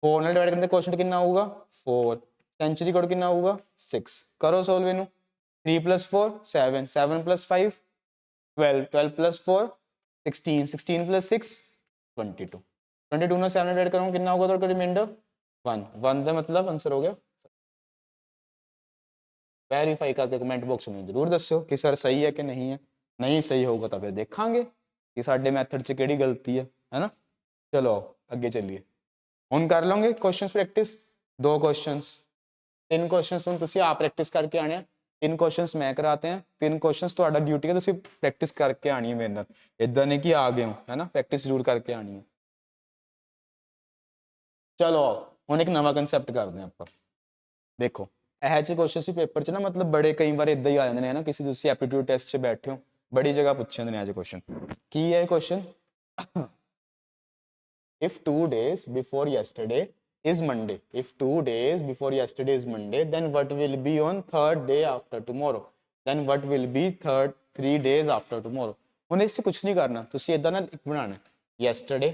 4 ਨਾਲ ਡਿਵਾਈਡ ਕਰਨ ਤੇ ਕੁਐਸਚਨ ਕਿੰਨਾ ਆਊਗਾ 4। सेंचुरी कोड कितना होगा 6। करो सोल्व इनू 3 + 4 7 7 + 5 12 12 + 4 16 16 + 6 22 22 ਨਾਲ 7 ऐड करूंगा कितना होगा तो रिमाइंडर 1 1 का मतलब आंसर हो गया। वेरीफाई करके कमेंट बॉक्स में जरूर दसो कि सर सही है कि नहीं है। नहीं सही होगा तो फिर देखांगे कि साडे मैथड च किहड़ी गलती है ना। चलो अगे चलिए, हुण कर लोगे क्वेश्चंस प्रैक्टिस। 2 क्वेश्चंस 3 क्वेश्चंस ਹੁਣ ਤੁਸੀਂ ਆਪ ਪ੍ਰੈਕਟਿਸ ਕਰਕੇ ਆਣੇ ਆ। 3 क्वेश्चंस मैं कराते हैं, 3 क्वेश्चंस ਤੁਹਾਡਾ ਡਿਊਟੀ ਹੈ ਤੁਸੀਂ ਪ੍ਰੈਕਟਿਸ ਕਰਕੇ ਆਣੀ ਹੈ ਮੇਰੇ ਨਾਲ। ਇਦਾਂ ਨਹੀਂ ਕਿ ਆ ਗਏ ਹੋ ਹੈ ਨਾ, ਪ੍ਰੈਕਟਿਸ ਜ਼ਰੂਰ ਕਰਕੇ ਆਣੀ ਹੈ। ਚਲੋ ਹੁਣ ਇੱਕ ਨਵਾਂ ਕਨਸੈਪਟ ਕਰਦੇ ਹਾਂ ਆਪਾਂ। ਦੇਖੋ ਇਹ ਜਿਹੇ ਕੁਐਸਚਨਸ ਵੀ ਪੇਪਰ 'ਚ ਨਾ ਮਤਲਬ ਬੜੇ ਕਈ ਵਾਰ ਇਦਾਂ ਹੀ ਆ ਜਾਂਦੇ ਨੇ ਨਾ, ਕਿਸੇ ਤੁਸੀਂ ਐਪਟੀਟਿਊਡ ਟੈਸਟ 'ਚ ਬੈਠੇ ਹੋ ਬੜੀ ਜਗ੍ਹਾ ਪੁੱਛੇ ਜਾਂਦੇ ਨੇ ਇਹ ਜਿਹੇ ਕੁਐਸਚਨ। ਕੀ ਹੈ ਇਹ question? if 2 days before yesterday is Monday, if 2 days before yesterday is Monday, then what will be on 3rd day after tomorrow, then what will be 3 days after tomorrow। ਹੁਣ ਇਸ 'ਚ ਕੁਛ ਨਹੀਂ ਕਰਨਾ, ਤੁਸੀਂ ਇਦਾਂ ਨਾ ਇੱਕ ਬਣਾਉਣਾ yesterday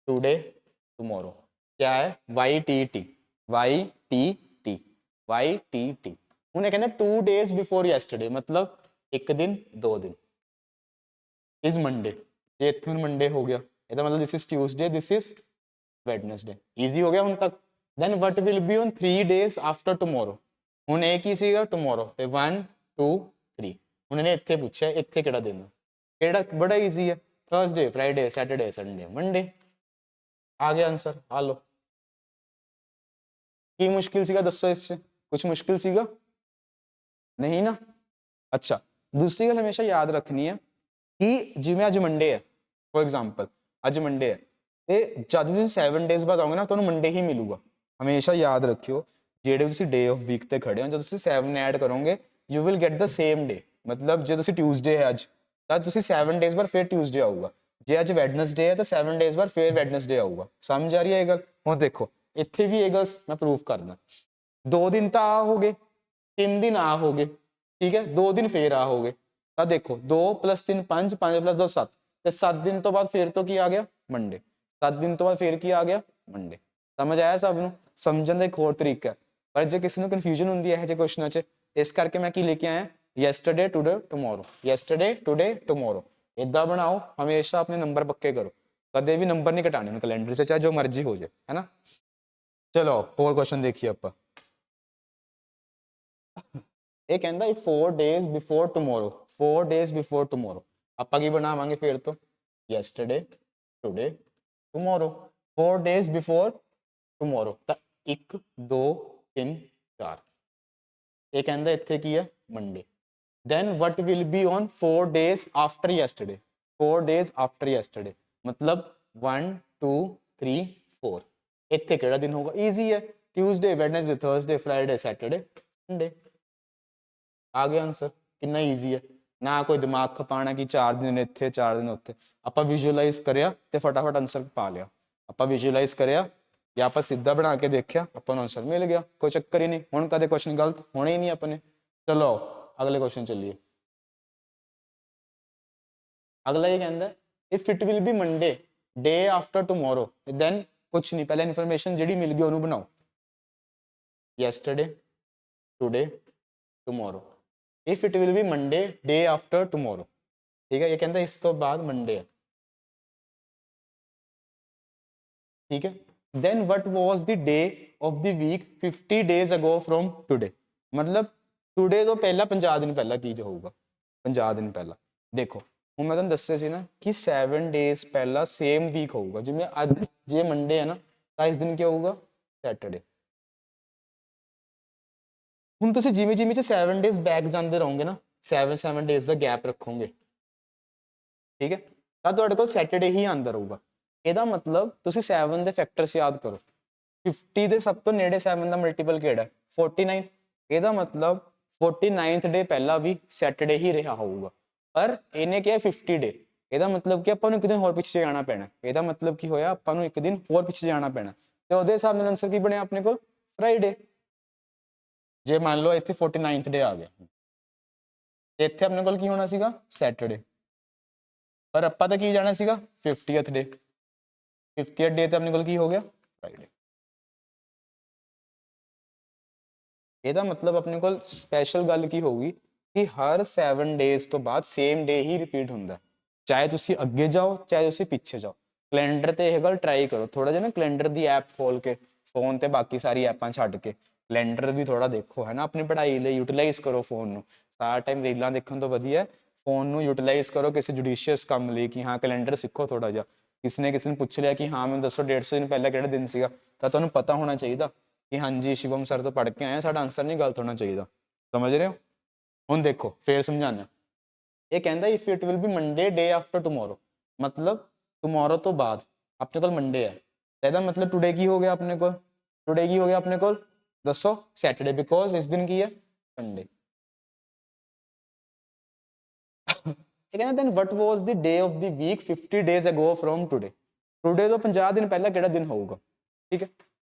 today tomorrow। क्या है YTT YTT YTT। ਹੁਣ ਇਹ ਕਹਿੰਦਾ 2 days before yesterday मतलब ਇੱਕ ਦਿਨ 2 ਦਿਨ is Monday। ਜੇ ਇੱਥੇ ਹੁਣ Monday ਹੋ ਗਿਆ ਇਹਦਾ ਮਤਲਬ this is Tuesday, this is Wednesday। Easy ਹੋ ਗਿਆ ਹੁਣ ਤੱਕ। then what will be on 3 days after tomorrow। ਹੁਣ ਇਹ ਕੀ ਸੀਗਾ tomorrow ਤੇ 1 2 3। ਹੁਣ ਇਹਨੇ ਇੱਥੇ ਪੁੱਛਿਆ ਇੱਥੇ ਕਿਹੜਾ ਦਿਨ ਹੈ, ਕਿਹੜਾ ਬੜਾ ਈਜ਼ੀ ਹੈ Thursday Friday Saturday Sunday Monday। ਆ ਗਿਆ ਆਨਸਰ। ਆ ਲਓ। ਕੀ ਮੁਸ਼ਕਿਲ ਸੀਗਾ ਦੱਸੋ ਇਸ 'ਚ? ਕੁਝ ਮੁਸ਼ਕਿਲ ਸੀਗਾ ਨਹੀਂ ਨਾ। ਅੱਛਾ ਦੂਸਰੀ ਗੱਲ ਹਮੇਸ਼ਾ ਯਾਦ ਰੱਖਣੀ ਹੈ ਕਿ ਜਿਵੇਂ ਅੱਜ ਮੰਡੇ ਹੈ ਫੋਰ ਐਗਜ਼ਾਮਪਲ ਅੱਜ ਮੰਡੇ ਹੈ ਤੇ ਜਦ ਤੁਸੀਂ 7 ਡੇਜ਼ ਬਾਅਦ ਆਓਗੇ ਨਾ ਤੁਹਾਨੂੰ ਮੰਡੇ ਹੀ ਮਿਲੂਗਾ। ਹਮੇਸ਼ਾ ਯਾਦ ਰੱਖਿਓ ਜਿਹੜੇ ਤੁਸੀਂ ਡੇ ਆਫ ਵੀਕ ਤੇ ਖੜੇ ਹੋ ਜਦੋਂ ਤੁਸੀਂ 7 ਐਡ ਕਰੋਗੇ you will get the same day. ਮਤਲਬ ਜੇ ਤੁਸੀਂ ਟਿਊਜ਼ਡੇ ਹੈ ਅੱਜ ਤਾਂ ਤੁਸੀਂ 7 ਡੇਜ਼ ਬਾਅਦ ਫਿਰ ਟਿਊਜ਼ਡੇ ਆਊਗਾ। ਜੇ ਅੱਜ ਵੈਡਨਸਡੇ ਹੈ ਤਾਂ 7 ਡੇਜ਼ ਬਾਅਦ ਫਿਰ ਵੈਡਨਸਡੇ ਆਊਗਾ। ਸਮਝ ਆ ਰਹੀ ਹੈ ਇਹ ਗੱਲ? ਹੁਣ ਦੇਖੋ ਇੱਥੇ ਵੀ ਇਹ ਗੱਲ ਮੈਂ ਪ੍ਰੂਫ ਕਰਦਾ। 2 ਦਿਨ ਤਾਂ ਆ ਹੋ ਗਏ, 3 ਦਿਨ ਆ ਹੋ ਗਏ, ਠੀਕ ਹੈ 2 ਦਿਨ ਫੇਰ ਆ ਹੋ ਗਏ ਤਾਂ ਦੇਖੋ 2 + 3 5 5 + 2 7 ਤੇ 7 ਦਿਨ ਤੋਂ ਬਾਅਦ ਫੇਰ ਤੋਂ ਕੀ ਆ ਗਿਆ ਮੰਡੇ। 7 ਦਿਨ ਤੋਂ ਬਾਅਦ ਫੇਰ ਕੀ ਆ ਗਿਆ ਮੰਡੇ। ਸਮਝ ਆਇਆ ਸਭ ਨੂੰ? ਸਮਝਣ ਦਾ ਇੱਕ ਹੋਰ ਤਰੀਕਾ ਹੈ ਪਰ ਜੇ ਕਿਸੇ ਨੂੰ ਕਨਫਿਊਜ਼ਨ ਹੁੰਦੀ ਹੈ ਇਹੋ ਜਿਹੇ ਕੁਐਸਚਨਾਂ 'ਚ ਇਸ ਕਰਕੇ ਮੈਂ ਕੀ ਲੈ ਕੇ ਆਇਆ yesterday today tomorrow yesterday today tomorrow. ਇੱਦਾਂ ਬਣਾਓ ਹਮੇਸ਼ਾ ਆਪਣੇ ਨੰਬਰ ਪੱਕੇ ਕਰੋ, ਕਦੇ ਵੀ ਨੰਬਰ ਨਹੀਂ ਘਟਾਣੇ ਕੈਲੰਡਰ 'ਚ ਚਾਹੇ ਜੋ ਮਰਜ਼ੀ ਹੋ ਜਾਏ ਹੈ ਨਾ। ਚਲੋ ਹੋਰ ਕੁਐਸਚਨ ਦੇਖੀਏ ਆਪਾਂ। ਇਹ ਕਹਿੰਦਾ 4 days before tomorrow 4 days before tomorrow ਆਪਾਂ ਕੀ ਬਣਾਵਾਂਗੇ ਫਿਰ ਤੋਂ yesterday today tomorrow 4 days before tomorrow ਤਾਂ 1 2 3 4। ਇਹ ਕਹਿੰਦਾ ਇੱਥੇ ਕੀ ਹੈ Monday। then what will be on 4 days after yesterday 4 days after yesterday मतलब 1 2 3 4। ਇੱਥੇ ਕਿਹੜਾ ਦਿਨ ਹੋਊਗਾ? ਈਜ਼ੀ ਹੈ Tuesday Wednesday Thursday Friday Saturday Sunday। ਆ ਗਿਆ ਆਨਸਰ। ਕਿੰਨਾ ਈਜ਼ੀ ਹੈ ਨਾ, ਕੋਈ ਦਿਮਾਗ ਖਪਾਣਾ ਕਿ 4 ਦਿਨ ਇੱਥੇ 4 ਦਿਨ ਉੱਥੇ। ਆਪਾਂ ਵਿਜ਼ੂਅਲਾਈਜ਼ ਕਰਿਆ ਤੇ ਫਟਾਫਟ ਆਨਸਰ ਪਾ ਲਿਆ। ਆਪਾਂ ਵਿਜ਼ੂਅਲਾਈਜ਼ ਕਰਿਆ ਜਾਂ ਆਪਾਂ ਸਿੱਧਾ ਬਣਾ ਕੇ ਦੇਖਿਆ ਆਪਾਂ ਨੂੰ ਆਨਸਰ ਮਿਲ ਗਿਆ, ਕੋਈ ਚੱਕਰ ਹੀ ਨਹੀਂ। ਹੁਣ ਕਦੇ ਕੁਐਸਚਨ ਗਲਤ ਹੋਣੇ ਹੀ ਨਹੀਂ ਆਪਣੇ। ਚਲੋ ਅਗਲੇ ਕੁਐਸਚਨ ਚੱਲੀਏ। ਅਗਲਾ ਇਹ ਕਹਿੰਦਾ if it will be Monday day after tomorrow then ਕੁਛ ਨਹੀਂ, ਪਹਿਲਾਂ ਇਨਫੋਰਮੇਸ਼ਨ ਜਿਹੜੀ ਮਿਲ ਗਈ ਉਹਨੂੰ ਬਣਾਓ yesterday today tomorrow. if it will be Monday day after tomorrow ठीक है। ये कहता है इस तो बाद मंडे है, ठीक है। then what was the day of the week 50 days ago from today मतलब today ਤੋਂ ਪਹਿਲਾਂ 50 ਦਿਨ ਪਹਿਲਾਂ ਕੀ ਹੋਊਗਾ 50 ਦਿਨ ਪਹਿਲਾਂ। ਦੇਖੋ ਹੁਣ ਮੈਂ ਤੁਹਾਨੂੰ ਦੱਸਿਆ ਸੀ ਨਾ ਕਿ 7 ਡੇਜ਼ ਪਹਿਲਾਂ ਸੇਮ ਵੀਕ ਹੋਊਗਾ। ਜਿਵੇਂ ਅੱਜ ਜੇ ਮੰਡੇ ਹੈ ਨਾ ਤਾਂ ਇਸ ਦਿਨ ਕੀ ਹੋਊਗਾ ਸੈਟਰਡੇ। ਹੁਣ ਤੁਸੀਂ ਜਿਵੇਂ ਜਿਵੇਂ 7 ਡੇਜ਼ ਬੈਕ ਜਾਂਦੇ ਰਹੋਗੇ ਨਾ 7 ਡੇਜ਼ ਦਾ ਗੈਪ ਰੱਖੋਗੇ ਠੀਕ ਹੈ ਤਾਂ ਤੁਹਾਡੇ ਕੋਲ ਸੈਟਰਡੇ ਹੀ ਆਂਦਾ ਰਹੂਗਾ। ਇਹਦਾ ਮਤਲਬ ਤੁਸੀਂ 7 ਦੇ ਫੈਕਟਰਸ ਯਾਦ ਕਰੋ 50 ਦੇ ਸਭ ਤੋਂ ਨੇੜੇ 7 ਦਾ ਮਲਟੀਪਲ ਕਿਹੜਾ 49। ਇਹਦਾ ਮਤਲਬ 49th ਡੇ ਪਹਿਲਾਂ ਵੀ ਸੈਟਰਡੇ ਹੀ ਰਿਹਾ ਹੋਊਗਾ, ਪਰ ਇਹਨੇ ਕਿਹਾ 50 ਡੇ। ਇਹਦਾ ਮਤਲਬ ਕਿ ਆਪਾਂ ਨੂੰ ਇੱਕ ਦਿਨ ਹੋਰ ਪਿੱਛੇ ਜਾਣਾ ਪੈਣਾ। ਇਹਦਾ ਮਤਲਬ ਕੀ ਹੋਇਆ, ਆਪਾਂ ਨੂੰ ਇੱਕ ਦਿਨ ਹੋਰ ਪਿੱਛੇ ਜਾਣਾ ਪੈਣਾ, ਤੇ ਉਹਦੇ ਹਿਸਾਬ ਨਾਲ ਆਨਸਰ ਕੀ ਬਣਿਆ ਆਪਣੇ ਕੋਲ, ਫਰਾਈਡੇ। ਜੇ ਮੰਨ ਲਓ ਇੱਥੇ 49th ਡੇ ਆ ਗਿਆ ਤੇ ਇੱਥੇ ਆਪਣੇ ਕੋਲ ਕੀ ਹੋਣਾ ਸੀਗਾ, ਸੈਟਰਡੇ, ਪਰ ਆਪਾਂ ਤਾਂ ਕੀ ਜਾਣਾ ਸੀਗਾ 50th ਡੇ। 50th ਡੇ ਤੇ ਆਪਣੇ ਕੋਲ ਕੀ ਹੋ ਗਿਆ, ਫਰਾਈਡੇ। ਇਹਦਾ ਮਤਲਬ ਆਪਣੇ ਕੋਲ ਸਪੈਸ਼ਲ ਗੱਲ ਕੀ ਹੋਊਗੀ ਕਿ ਹਰ 7 ਡੇਜ਼ ਤੋਂ ਬਾਅਦ ਸੇਮ ਡੇ ਹੀ ਰਿਪੀਟ ਹੁੰਦਾ, ਚਾਹੇ ਤੁਸੀਂ ਅੱਗੇ ਜਾਓ ਚਾਹੇ ਤੁਸੀਂ ਪਿੱਛੇ ਜਾਓ। ਕੈਲੰਡਰ ਤੇ ਇਹ ਗੱਲ ਟਰਾਈ ਕਰੋ ਥੋੜਾ ਜਿਹਾ ਨਾ, ਕੈਲੰਡਰ ਦੀ ਐਪ ਖੋਲ ਕੇ ਫੋਨ ਤੇ ਬਾਕੀ ਸਾਰੀ ਐਪਾਂ ਛੱਡ ਕੇ ਕੈਲੰਡਰ ਵੀ ਥੋੜਾ ਦੇਖੋ, ਹੈ ਨਾ। ਆਪਣੀ ਪੜ੍ਹਾਈ ਲਈ ਯੂਟਿਲਾਈਜ਼ ਕਰੋ ਫੋਨ ਨੂੰ। ਸਾਰਾ ਟਾਈਮ ਰੀਲਾਂ ਦੇਖਣ ਤੋਂ ਵਧੀਆ ਫੋਨ ਨੂੰ ਯੂਟਿਲਾਈਜ਼ ਕਰੋ ਕਿਸੇ ਜੁਡੀਸ਼ੀਅਸ ਕੰਮ ਲਈ, ਕਿ ਹਾਂ ਕੈਲੰਡਰ ਸਿੱਖੋ ਥੋੜਾ ਜਿਹਾ। ਕਿਸੇ ਨੇ ਪੁੱਛ ਲਿਆ ਕਿ ਹਾਂ ਮੈਨੂੰ ਦੱਸੋ 150 ਦਿਨ ਪਹਿਲਾਂ ਕਿਹੜਾ ਦਿਨ ਸੀਗਾ, ਤਾਂ ਤੁਹਾਨੂੰ ਪਤਾ ਹੋਣਾ ਚਾਹੀਦਾ ਕਿ ਹਾਂਜੀ ਸ਼ਿਵਮ ਸਰ ਤੋਂ ਪੜ੍ਹ ਕੇ ਆਏ, ਸਾਡਾ ਆਨਸਰ ਨਹੀਂ ਗਲਤ ਹੋਣਾ ਚਾਹੀਦਾ। ਸਮਝ ਰਹੇ ਹੋ? ਹੁਣ ਦੇਖੋ ਫੇਰ ਸਮਝਾਣਾ। ਇਹ ਕਹਿੰਦਾ if it will be Monday day after tomorrow, ਮਤਲਬ ਟਮੋਰੋ ਤੋਂ ਬਾਅਦ ਆਪਣੇ ਕੋਲ ਮੰਡੇ ਹੈ, ਇਹਦਾ ਮਤਲਬ ਟੁਡੇ ਕੀ ਹੋ ਗਿਆ ਆਪਣੇ ਕੋਲ, ਟੁਡੇ ਕੀ ਹੋ ਗਿਆ ਆਪਣੇ ਕੋਲ ਦੱਸੋ, ਸੈਟਰਡੇ, ਬਿਕੋਜ਼ ਇਸ ਦਿਨ ਕੀ ਹੈ, ਸੰਡੇ। ਇਹ ਕਹਿੰਦਾ then what was the day of the week 50 days ago from today, today ਤੋਂ 50 ਦਿਨ ਪਹਿਲਾਂ ਕਿਹੜਾ ਦਿਨ ਹੋਊਗਾ, ਠੀਕ ਹੈ।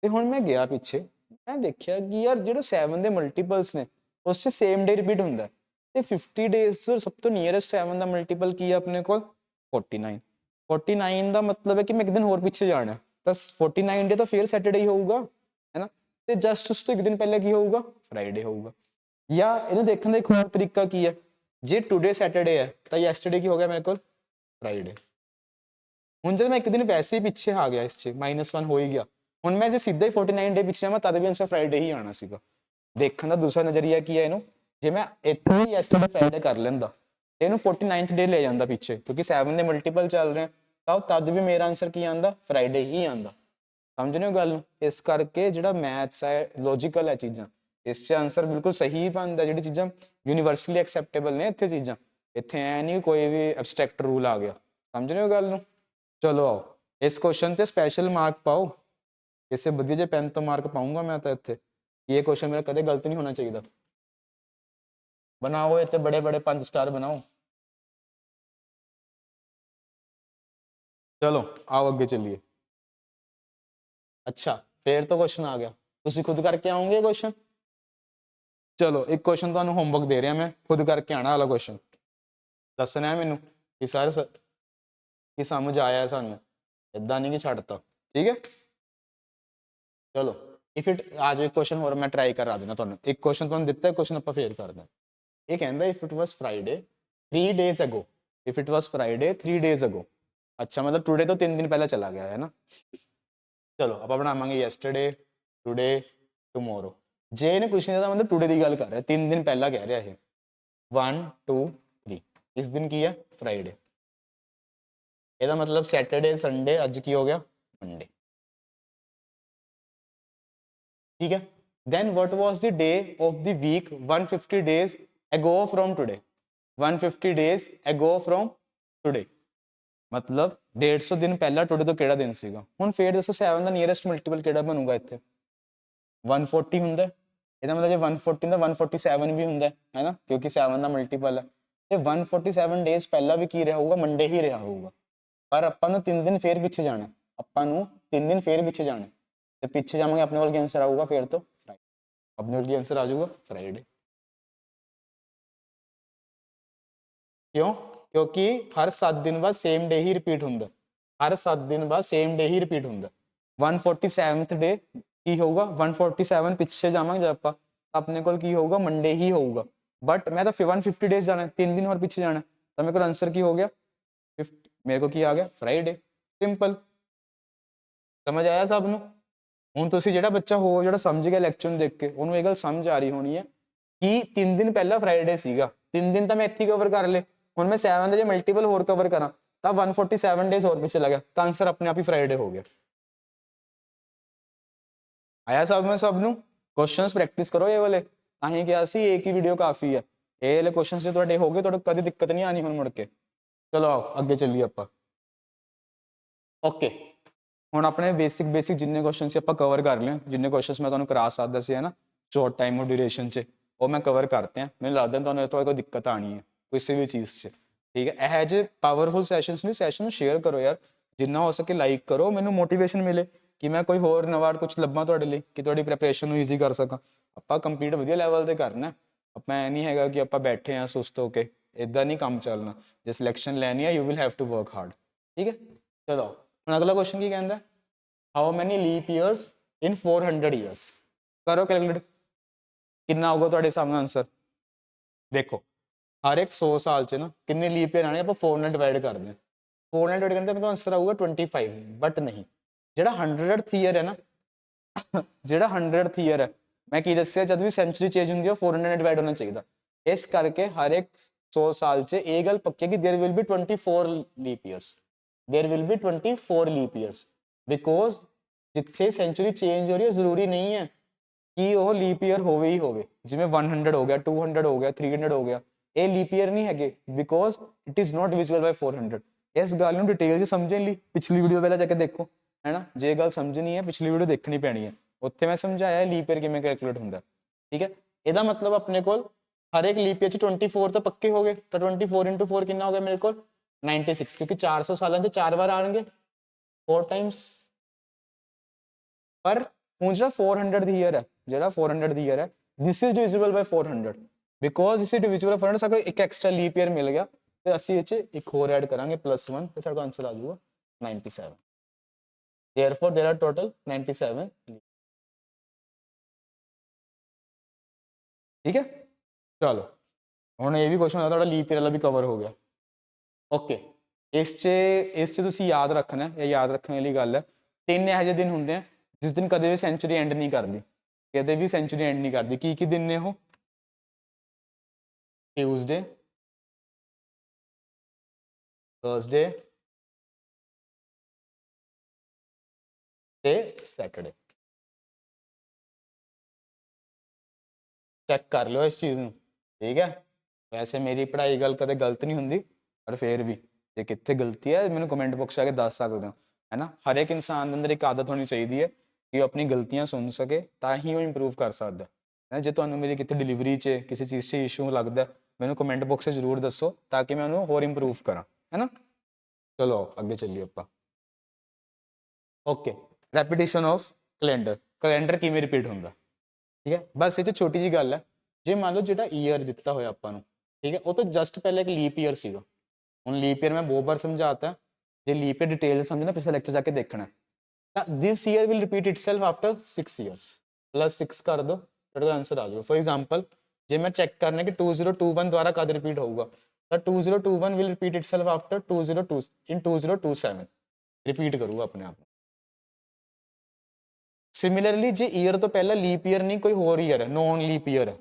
ਤੇ ਹੁਣ ਮੈਂ ਗਿਆ ਪਿੱਛੇ, ਮੈਂ ਦੇਖਿਆ ਕਿ ਯਾਰ ਜਿਹੜੇ 7 ਦੇ ਮਲਟੀਪਲਸ ਨੇ ਉਸ 'ਚ ਸੇਮ ਡੇ ਰਿਪੀਟ ਹੁੰਦਾ, ਤੇ 50 ਡੇਜ਼ ਸਭ ਤੋਂ ਨੀਅਰੈਸਟ 7 ਦਾ ਮਲਟੀਪਲ ਕੀ ਹੈ ਆਪਣੇ ਕੋਲ, 49। 49 ਦਾ ਮਤਲਬ ਹੈ ਕਿ ਮੈਂ ਇੱਕ ਦਿਨ ਹੋਰ ਪਿੱਛੇ ਜਾਣਾ, ਤਾਂ 49 ਡੇ ਤਾਂ ਫਿਰ ਸੈਟਰਡੇ ਹੀ ਹੋਊਗਾ, ਹੈ ਨਾ। ਤੇ ਜਸਟ ਉਸ ਤੋਂ ਇੱਕ ਦਿਨ ਪਹਿਲਾਂ ਕੀ ਹੋਊਗਾ, ਫਰਾਈਡੇ ਹੋਊਗਾ। ਜਾਂ ਇਹਨੂੰ ਦੇਖਣ ਦਾ ਇੱਕ ਹੋਰ ਤਰੀਕਾ ਕੀ ਹੈ, ਜੇ ਟੁਡੇ ਸੈਟਰਡੇ ਹੈ ਤਾਂ ਯੈਸਟਰਡੇ ਕੀ ਹੋ ਗਿਆ ਮੇਰੇ ਕੋਲ, ਫਰਾਈਡੇ। ਹੁਣ ਜਦ ਮੈਂ ਇੱਕ ਦਿਨ ਵੈਸੇ ਹੀ ਪਿੱਛੇ ਆ ਗਿਆ, ਇਸ 'ਚ -1 ਹੋ ਹੀ ਗਿਆ, ਹੁਣ ਮੈਂ ਜੇ ਸਿੱਧਾ ਹੀ 49 ਡੇ ਪਿੱਛੇ ਜਾਵਾਂ ਤਦ ਵੀ ਆਨਸਰ ਫਰਾਈਡੇ ਹੀ ਆਉਣਾ ਸੀਗਾ। ਦੇਖਣ ਦਾ ਦੂਸਰਾ ਨਜ਼ਰੀਆ ਕੀ ਹੈ ਇਹਨੂੰ, ਜੇ ਮੈਂ ਇੱਥੋਂ ਹੀ ਯੈਸਟਰਡੇ ਫਰਾਈਡੇ ਕਰ ਲੈਂਦਾ ਤੇ ਇਹਨੂੰ 49th ਡੇ ਲੈ ਜਾਂਦਾ ਪਿੱਛੇ, ਕਿਉਂਕਿ 7 ਦੇ ਮਲਟੀਪਲ ਚੱਲ ਰਹੇ ਤਾਂ ਤਦ ਵੀ ਮੇਰਾ ਆਨਸਰ ਕੀ ਆਂਦਾ, ਫਰਾਈਡੇ ਹੀ ਆਂਦਾ। ਸਮਝ ਰਹੇ ਹੋ ਗੱਲ ਨੂੰ? ਇਸ ਕਰਕੇ ਜਿਹੜਾ ਮੈਥਸ ਹੈ ਲੌਜੀਕਲ ਹੈ ਚੀਜ਼ਾਂ, ਇਸ 'ਚ ਆਨਸਰ ਬਿਲਕੁਲ ਸਹੀ ਬਣਦਾ। ਜਿਹੜੀ ਚੀਜ਼ਾਂ ਯੂਨੀਵਰਸਲੀ ਐਕਸੈਪਟੇਬਲ ਨੇ ਇੱਥੇ ਚੀਜ਼ਾਂ, ਇੱਥੇ ਐ ਨਹੀਂ ਕੋਈ ਵੀ ਐਬਸਟਰੈਕਟ ਰੂਲ ਆ ਗਿਆ। ਸਮਝ ਰਹੇ ਹੋ ਗੱਲ ਨੂੰ? ਚਲੋ ਆਓ ਇਸ ਕੁਐਸਚਨ ਤੇ ਸਪੈਸ਼ਲ ਮਾਰਕ ਪਾਓ, ਕਿਸੇ ਵਧੀਆ ਜਿਹੇ ਪੈਨ ਤੋਂ ਮਾਰਕ ਪਾਉਂਗਾ ਮੈਂ ਤਾਂ ਇੱਥੇ, ਇਹ ਕੁਐਸਚਨ ਮੇਰਾ ਕਦੇ ਗਲਤ ਨਹੀਂ ਹੋਣਾ ਚਾਹੀਦਾ। बनाओ इतने बड़े बड़े 5 स्टार बनाओ। चलो आओ अगे चलिए। अच्छा फिर तो क्वेश्चन आ गया, तुसी खुद करके आओगे क्वेश्चन। चलो एक क्वेश्चन तुहानू होमवर्क दे रहा मैं, खुद करके आना वाला क्वेश्चन, दसना है मैनू कि सर कि समझ आया है सानू, इदा नहीं कि छड्डता, ठीक है। चलो इफ इट आज एक क्वेश्चन होर मैं ट्राई करा देना तुहानू, एक क्वेश्चन तुहानू दिता है, क्वेश्चन आपां फेर करदे। ये कहता if it was Friday 3 days ago, if it was Friday 3 days ago, अच्छा मतलब टुडे तो 3 दिन पहले चला गया है ना। चलो आप बनावांगे यस्टरडे, टुडे, टुमोरो। जे इन्हें कुछ नहीं था मतलब टुडे की गल कर रहा है, 3 दिन पहला कह रहा है 1 2 3, इस दिन की है फ्राइडे, ਇਹਦਾ मतलब सैटरडे संडे अज की हो गया मंडे, ठीक है। then what was the day of the week 150 days ago from today, 150 days ago from today, मतलब 150 दिन पहला टुडे तो केड़ा दिन सीगा। हुण फिर दसो 7 ਦਾ ਨੀਅਰੈਸਟ ਮਲਟੀਪਲ ਕਿਹੜਾ ਬਣੂਗਾ ਇੱਥੇ, 140 ਹੁੰਦਾ, ਇਹਦਾ मतलब ਜੇ 140 ਦਾ 147 ਵੀ ਹੁੰਦਾ ਹੈ ਨਾ, ਕਿਉਂਕਿ 7 ਦਾ ਮਲਟੀਪਲ ਹੈ, ਤੇ 147 ਡੇਜ਼ ਪਹਿਲਾਂ ਵੀ ਕੀ ਰਿਹਾ ਹੋਊਗਾ, ਮੰਡੇ ਹੀ ਰਿਹਾ ਹੋਊਗਾ। पर ਆਪਾਂ ਨੂੰ 3 दिन फिर पिछे जाना, ਆਪਾਂ ਨੂੰ 3 दिन फिर पिछे जाना, ਤੇ ਪਿੱਛੇ ਜਾਵਾਂਗੇ ਆਪਣੇ ਕੋਲ ਕੀ ਆਨਸਰ ਆਊਗਾ ਫਿਰ ਤੋਂ ਫਰਾਈਡੇ, ਆਪਣੇ ਕੋਲ ਕੀ ਆਨਸਰ ਆ ਜਾਊਗਾ ਫਰਾਈਡੇ। क्यों? क्योंकि हर 7 दिन बाद सेम डे ही रिपीट होंगे, हर 7 दिन बाद सेम डे ही रिपीट होंगे। 147th डे की होगा, 147 पिछे जावांगे जब आप अपने को की होगा मंडे ही होगा, बट मैं तो 150 डेज जाना है, 3 दिन और पिछे जाना है, तो मेरे को आंसर की हो गया 50, मेरे को की आ गया फ्राइडे, सिंपल। समझ आया सब नू? हुण तुसीं जिहड़ा बच्चा हो जिहड़ा समझ गया लैक्चर नूं देख के उहनूं इह गल समझ आ रही होनी है कि 3 दिन पहला फ्राइडे सीगा, 3 दिन तो मैं इत्थे कवर कर ले, हुण मैं 7 दे जे मल्टीपल होर कवर करा तो 147 डेज होर पिछे लग गया, तो आंसर अपने आप ही फ्राइडे हो गया। आया सब में सब नूं? क्वेश्चंस प्रैक्टिस करो ये वाले, तां ही कहा सी एक ही वीडियो काफ़ी है, ये वाले क्वेश्चंस जो तुहाडे हो गए तुहाडे कदी दिक्कत नहीं आनी हुण मुड़ के। चलो आओ अगे चलिए आपां। ओके ਹੁਣ ਆਪਣੇ ਬੇਸਿਕ ਜਿੰਨੇ ਕੁਐਸਚਨ ਸੀ ਆਪਾਂ ਕਵਰ ਕਰ ਲਏ, ਜਿੰਨੇ ਕੁਐਸਚਨਸ ਮੈਂ ਤੁਹਾਨੂੰ ਕਰਾ ਸਕਦਾ ਸੀ ਹੈ ਨਾ ਸ਼ੋਰਟ ਟਾਈਮ ਔਰ ਡਿਊਰੇਸ਼ਨ 'ਚ, ਉਹ ਮੈਂ ਕਵਰ ਕਰਤੇ ਆ। ਮੈਨੂੰ ਲੱਗਦਾ ਤੁਹਾਨੂੰ ਇਸ ਤੋਂ ਬਾਅਦ ਕੋਈ ਦਿੱਕਤ ਆਣੀ ਹੈ ਕਿਸੇ ਵੀ ਚੀਜ਼ 'ਚ, ਠੀਕ ਹੈ। ਇਹੋ ਜਿਹੇ ਪਾਵਰਫੁਲ ਸੈਸ਼ਨਸ ਨੇ, ਸੈਸ਼ਨ ਨੂੰ ਸ਼ੇਅਰ ਕਰੋ ਯਾਰ, ਜਿੰਨਾ ਹੋ ਸਕੇ ਲਾਈਕ ਕਰੋ, ਮੈਨੂੰ ਮੋਟੀਵੇਸ਼ਨ ਮਿਲੇ ਕਿ ਮੈਂ ਕੋਈ ਹੋਰ ਨਵਾਂ ਕੁਝ ਲੱਭਾਂ ਤੁਹਾਡੇ ਲਈ, ਕਿ ਤੁਹਾਡੀ ਪ੍ਰੈਪਰੇਸ਼ਨ ਨੂੰ ਈਜ਼ੀ ਕਰ ਸਕਾਂ। ਆਪਾਂ ਕੰਪਲੀਟ ਵਧੀਆ ਲੈਵਲ 'ਤੇ ਕਰਨਾ, ਆਪਾਂ ਇਹ ਨਹੀਂ ਹੈਗਾ ਕਿ ਆਪਾਂ ਬੈਠੇ ਹਾਂ ਸੁਸਤ ਹੋ ਕੇ, ਇੱਦਾਂ ਨਹੀਂ ਕੰਮ ਚੱਲਣਾ। ਜੇ ਸਿਲੈਕਸ਼ਨ ਲੈਣੀ ਹੈ you will have to work hard, ਠੀਕ ਹੈ। ਚਲੋ ਹੁਣ ਅਗਲਾ ਕੁਐਸਚਨ ਕੀ ਕਹਿੰਦਾ, how many leap years in 400 years. ਕਰੋ ਕੈਲਕੂਲੇਟ, ਕਿੰਨਾ ਆਊਗਾ ਤੁਹਾਡੇ ਸਾਹਮਣੇ ਆਂਸਰ। ਦੇਖੋ ਹਰ ਇੱਕ 100 ਸਾਲ 'ਚ ਨਾ ਕਿੰਨੇ ਲੀਪ ਈਅਰ ਆਣੇ, ਆਪਾਂ 4 ਨਾਲ ਡਿਵਾਈਡ ਕਰਦੇ ਹਾਂ। 4 ਨਾਲ ਡਿਵਾਈਡ ਕਰਨ 'ਤੇ ਮੈਨੂੰ ਆਂਸਰ ਆਊਗਾ 25, ਬਟ ਨਹੀਂ, ਜਿਹੜਾ 100th ਈਅਰ ਹੈ ਨਾ, ਜਿਹੜਾ 100th ਈਅਰ ਹੈ, ਮੈਂ ਕੀ ਦੱਸਿਆ, ਜਦ ਵੀ ਸੈਂਚੁਰੀ ਚੇਂਜ ਹੁੰਦੀ ਹੈ 400 ਨਾਲ ਡਿਵਾਈਡ ਹੋਣਾ ਚਾਹੀਦਾ। ਇਸ ਕਰਕੇ ਹਰ ਇੱਕ 100 ਸਾਲ 'ਚ ਇਹ ਗੱਲ ਪੱਕੀ ਹੈ ਕਿ there will be 24 leap years, there will be 24 leap years, because ਜਿੱਥੇ ਸੈਂਚੁਰੀ ਚੇਂਜ ਹੋ ਰਹੀ ਹੈ ਜ਼ਰੂਰੀ ਨਹੀਂ ਹੈ ਕਿ ਉਹ ਲੀਪ ਈਅਰ ਹੋਵੇ ਹੀ ਹੋਵੇ। ਜਿਵੇਂ 100 ਹੋ ਗਿਆ, 200 ਹੋ ਗਿਆ, 300 ਹੋ ਗਿਆ, ਇਹ ਲੀਪ ਈਅਰ ਨਹੀਂ ਹੈਗੇ, ਬਿਕੋਜ਼ ਇਟ ਇਜ਼ ਨਾਟ ਡਿਵਿਜ਼ੀਬਲ ਬਾਈ 400। ਇਸ ਗੱਲ ਨੂੰ ਡਿਟੇਲ 'ਚ ਸਮਝਣ ਲਈ ਪਿਛਲੀ ਵੀਡੀਓ ਪਹਿਲਾਂ ਜਾ ਕੇ ਦੇਖੋ, ਹੈ ਨਾ। ਜੇ ਗੱਲ ਸਮਝਣੀ ਹੈ ਪਿਛਲੀ ਵੀਡੀਓ ਦੇਖਣੀ ਪੈਣੀ ਹੈ, ਉੱਥੇ ਮੈਂ ਸਮਝਾਇਆ ਲੀਪ ਈਅਰ ਕਿਵੇਂ ਕੈਲਕੂਲੇਟ ਹੁੰਦਾ, ਠੀਕ ਹੈ। ਇਹਦਾ ਮਤਲਬ ਆਪਣੇ ਕੋਲ ਹਰ ਇੱਕ ਲੀਪ ਈਅਰ 'ਚ 24 ਤਾਂ ਪੱਕੇ ਹੋ ਗਏ, ਤਾਂ 24 into 4 ਕਿੰਨਾ ਹੋ ਗਿਆ ਮੇਰੇ ਕੋਲ 96, ਕਿਉਂਕਿ 400 ਸਾਲਾਂ 'ਚ 4 ਵਾਰ ਆਣਗੇ, 4 ਟਾਈਮਸ। ਪਰ ਹੁਣ ਜਿਹੜਾ 400 ਦੀ ਈਅਰ ਹੈ, ਜਿਹੜਾ 400 ਦੀ ਈਅਰ ਹੈ, ਦਿਸ ਇਜ਼ ਡਿਵਿਜ਼ੀਬਲ ਬਾਈ 400, ਬਿਕੋਜ਼ ਇਸ ਡਿਵਿਜ਼ੀਬਲ ਬਾਈ 400 ਸਾਨੂੰ ਇੱਕ ਐਕਸਟਰਾ ਲੀਪ ਈਅਰ ਮਿਲ ਗਿਆ, ਤੇ ਅਸੀਂ ਇਹ 'ਚ ਇੱਕ ਹੋਰ ਐਡ ਕਰਾਂਗੇ +1, ਤੇ ਸਾਡਾ ਆਂਸਰ ਆ ਜਾਊਗਾ 97। therefore there are total 97, ਠੀਕ ਹੈ। ਚਲੋ ਹੁਣ ਇਹ ਵੀ ਕੁਐਸਚਨ ਤੁਹਾਡਾ ਲੀਪ ਈਅਰ ਵਾਲਾ ਵੀ ਕਵਰ ਹੋ ਗਿਆ, ਓਕੇ। ਇਸ 'ਚ ਤੁਸੀਂ ਯਾਦ ਰੱਖਣਾ, ਇਹ ਯਾਦ ਰੱਖਣ ਵਾਲੀ ਗੱਲ ਹੈ, 3 ਇਹੋ ਜਿਹੇ ਦਿਨ ਹੁੰਦੇ ਆ ਜਿਸ ਦਿਨ ਕਦੇ ਵੀ ਸੈਂਚੁਰੀ ਐਂਡ ਨਹੀਂ ਕਰਦੀ, ਕਦੇ ਵੀ ਸੈਂਚੁਰੀ ਐਂਡ ਨਹੀਂ ਕਰਦੀ। ਕੀ ਦਿਨ ਨੇ ਉਹ, ਟਿਊਜ਼ਡੇ, ਥਰਸਡੇ ਤੇ ਸੈਟਰਡੇ। ਚੈੱਕ ਕਰ ਲਿਓ ਇਸ ਚੀਜ਼ ਨੂੰ, ਠੀਕ ਹੈ। ਵੈਸੇ ਮੇਰੀ ਪੜ੍ਹਾਈ ਗੱਲ ਕਦੇ ਗਲਤ ਨਹੀਂ ਹੁੰਦੀ, ਪਰ ਫਿਰ ਵੀ ਜੇ ਕਿੱਥੇ ਗਲਤੀ ਹੈ ਮੈਨੂੰ ਕਮੈਂਟ ਬਾਕਸ 'ਚ ਆ ਕੇ ਦੱਸ ਸਕਦੇ ਹੋ, ਹੈ ਨਾ। ਹਰ ਇੱਕ ਇਨਸਾਨ ਦੇ ਅੰਦਰ ਇੱਕ ਆਦਤ ਹੋਣੀ ਚਾਹੀਦੀ ਹੈ ਕਿ ਉਹ ਆਪਣੀ ਗਲਤੀਆਂ ਸੁਣ ਸਕੇ, ਤਾਂ ਹੀ ਉਹ ਇੰਪਰੂਵ ਕਰ ਸਕਦਾ ਹੈ। ਜੇ ਤੁਹਾਨੂੰ ਮੇਰੀ ਕਿਤੇ ਡਿਲੀਵਰੀ 'ਚ ਕਿਸੇ ਚੀਜ਼ 'ਚ ਇਸ਼ੂ ਲੱਗਦਾ, ਮੈਨੂੰ ਕਮੈਂਟ ਬਾਕਸ 'ਚ ਜ਼ਰੂਰ ਦੱਸੋ, ਤਾਂ ਕਿ ਮੈਂ ਉਹਨੂੰ ਹੋਰ ਇੰਪਰੂਵ ਕਰਾਂ, ਹੈ ਨਾ। ਚਲੋ ਅੱਗੇ ਚੱਲੀਏ ਆਪਾਂ, ਓਕੇ। ਰੈਪੀਟੀਸ਼ਨ ਆਫ ਕੈਲੰਡਰ ਕਿਵੇਂ ਰਿਪੀਟ ਹੁੰਦਾ, ਠੀਕ ਹੈ। ਬਸ ਇਹ 'ਚ ਛੋਟੀ ਜਿਹੀ ਗੱਲ ਹੈ, ਜੇ ਮੰਨ ਲਓ ਜਿਹੜਾ ਈਅਰ ਦਿੱਤਾ ਹੋਇਆ ਆਪਾਂ ਨੂੰ, ਠੀਕ ਹੈ, ਉਹ ਤਾਂ ਜਸਟ ਪਹਿਲਾਂ ਇੱਕ ਲੀਪ ਈਅਰ ਸੀਗਾ। ਹੁਣ ਲੀਪ ਈਅਰ ਮੈਂ ਬਹੁਤ ਵਾਰ ਸਮਝਾਤਾ, ਜੇ ਲੀਪ ਈਅਰ ਡਿਟੇਲ ਸਮਝਣਾ ਪਿਛਲੇ ਲੈਕਚਰ ਜਾ ਕੇ ਦੇਖਣਾ। ਤਾਂ ਦਿਸ year will repeat itself after 6 years, +6 ਕਰ ਦੋ, ਤੁਹਾਡਾ ਆਂਸਰ ਆ ਜਾਊਗਾ। ਫॉर एग्जांपल ਜੇ ਮੈਂ ਚੈੱਕ ਕਰਨਾ ਕਿ 2021 ਦੁਆਰਾ ਕਦ ਰਿਪੀਟ ਹੋਊਗਾ, ਤਾਂ 2021 will repeat itself after 2002 in 2027, repeat ਕਰੂਗਾ ਆਪਣੇ ਆਪ ਨੂੰ। ਸਿਮਿਲਰਲੀ ਜੇ ਈਅਰ ਤੋਂ ਪਹਿਲਾਂ ਲੀਪ ਈਅਰ ਨਹੀਂ ਕੋਈ ਹੋਰ ਈਅਰ ਹੈ, ਨੌਨ ਲੀਪ ਈਅਰ ਹੈ,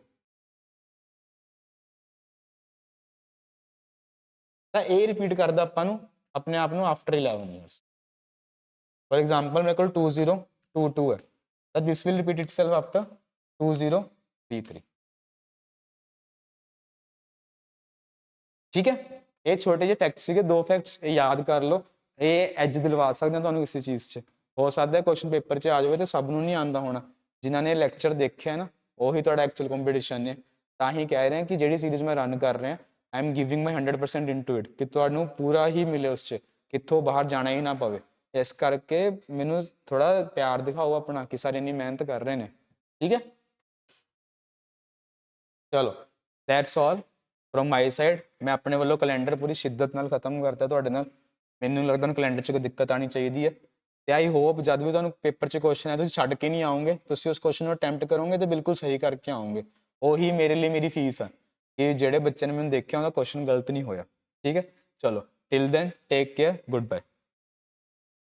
ਤਾਂ ਇਹ ਰਿਪੀਟ ਕਰਦਾ ਆਪਾਂ ਨੂੰ ਆਪਣੇ ਆਪ ਨੂੰ ਆਫਟਰ 11 ਈਅਰਸ। ਫॉर एग्जांपल ਮੇਰੇ ਕੋਲ 2022 ਹੈ, ਤਾਂ this will repeat itself after 2033, ਠੀਕ ਹੈ। ਇਹ ਛੋਟੇ ਜਿਹੇ ਫੈਕਟ ਸੀਗੇ, 2 ਫੈਕਟਸ, ਇਹ ਯਾਦ ਕਰ ਲਓ, ਇਹ ਐਜ ਦਿਲਵਾ ਸਕਦੇ ਤੁਹਾਨੂੰ ਕਿਸੇ ਚੀਜ਼ 'ਚ। ਹੋ ਸਕਦਾ ਕੁਐਸਚਨ ਪੇਪਰ 'ਚ ਆ ਜਾਵੇ ਤੇ ਸਭ ਨੂੰ ਨਹੀਂ ਆਉਂਦਾ ਹੋਣਾ, ਜਿਨ੍ਹਾਂ ਨੇ ਲੈਕਚਰ ਦੇਖਿਆ ਨਾ ਉਹੀ ਤੁਹਾਡਾ ਐਕਚੁਅਲ ਕੰਪੀਟੀਸ਼ਨ ਨੇ। ਤਾਂ ਹੀ ਕਹਿ ਰਹੇ ਕਿ ਜਿਹੜੀ ਸੀਰੀਜ਼ ਮੈਂ ਰਨ ਕਰ ਰਿਹਾ, I am giving my 100% into it, ਕਿ ਤੁਹਾਨੂੰ ਪੂਰਾ ਹੀ ਮਿਲੇ ਉਸ 'ਚ, ਕਿੱਥੋਂ ਬਾਹਰ ਜਾਣਾ ਹੀ ਨਾ ਪਵੇ। ਇਸ ਕਰਕੇ ਮੈਨੂੰ ਥੋੜਾ ਪਿਆਰ ਦਿਖਾਓ ਆਪਣਾ ਕਿ ਸਾਰੇ ਇੰਨੀ ਮਿਹਨਤ ਕਰ ਰਹੇ ਨੇ, ਠੀਕ ਹੈ। ਚਲੋ that's all from my side. ਮੈਂ ਆਪਣੇ ਵੱਲੋਂ ਕੈਲੰਡਰ ਪੂਰੀ ਸ਼ਿੱਦਤ ਨਾਲ ਖਤਮ ਕਰਤਾ ਤੁਹਾਡੇ ਨਾਲ। ਮੈਨੂੰ ਲੱਗਦਾ ਕੈਲੰਡਰ 'ਚ ਕੋਈ ਦਿੱਕਤ ਆਣੀ ਚਾਹੀਦੀ ਹੈ, ਤੇ ਆਈ ਹੋਪ ਜਦ ਵੀ ਤੁਹਾਨੂੰ ਪੇਪਰ 'ਚ ਕੁਐਸਚਨ ਹੈ ਤੁਸੀਂ ਛੱਡ ਕੇ ਨਹੀਂ ਆਓਗੇ, ਤੁਸੀਂ ਉਸ ਕੁਐਸਚਨ ਨੂੰ ਅਟੈਂਪਟ ਕਰੋਗੇ ਤੇ ਬਿਲਕੁਲ ਸਹੀ ਕਰਕੇ ਆਓਗੇ। ਉਹੀ ਮੇਰੇ ਲਈ ਮੇਰੀ ਫੀਸ ਆ ਕਿ ਜਿਹੜੇ ਬੱਚੇ ਨੇ ਮੈਨੂੰ ਦੇਖਿਆ ਉਹਦਾ ਕੁਐਸਚਨ ਗਲਤ ਨਹੀਂ ਹੋਇਆ, ਠੀਕ ਹੈ। ਚਲੋ till then take care, good bye.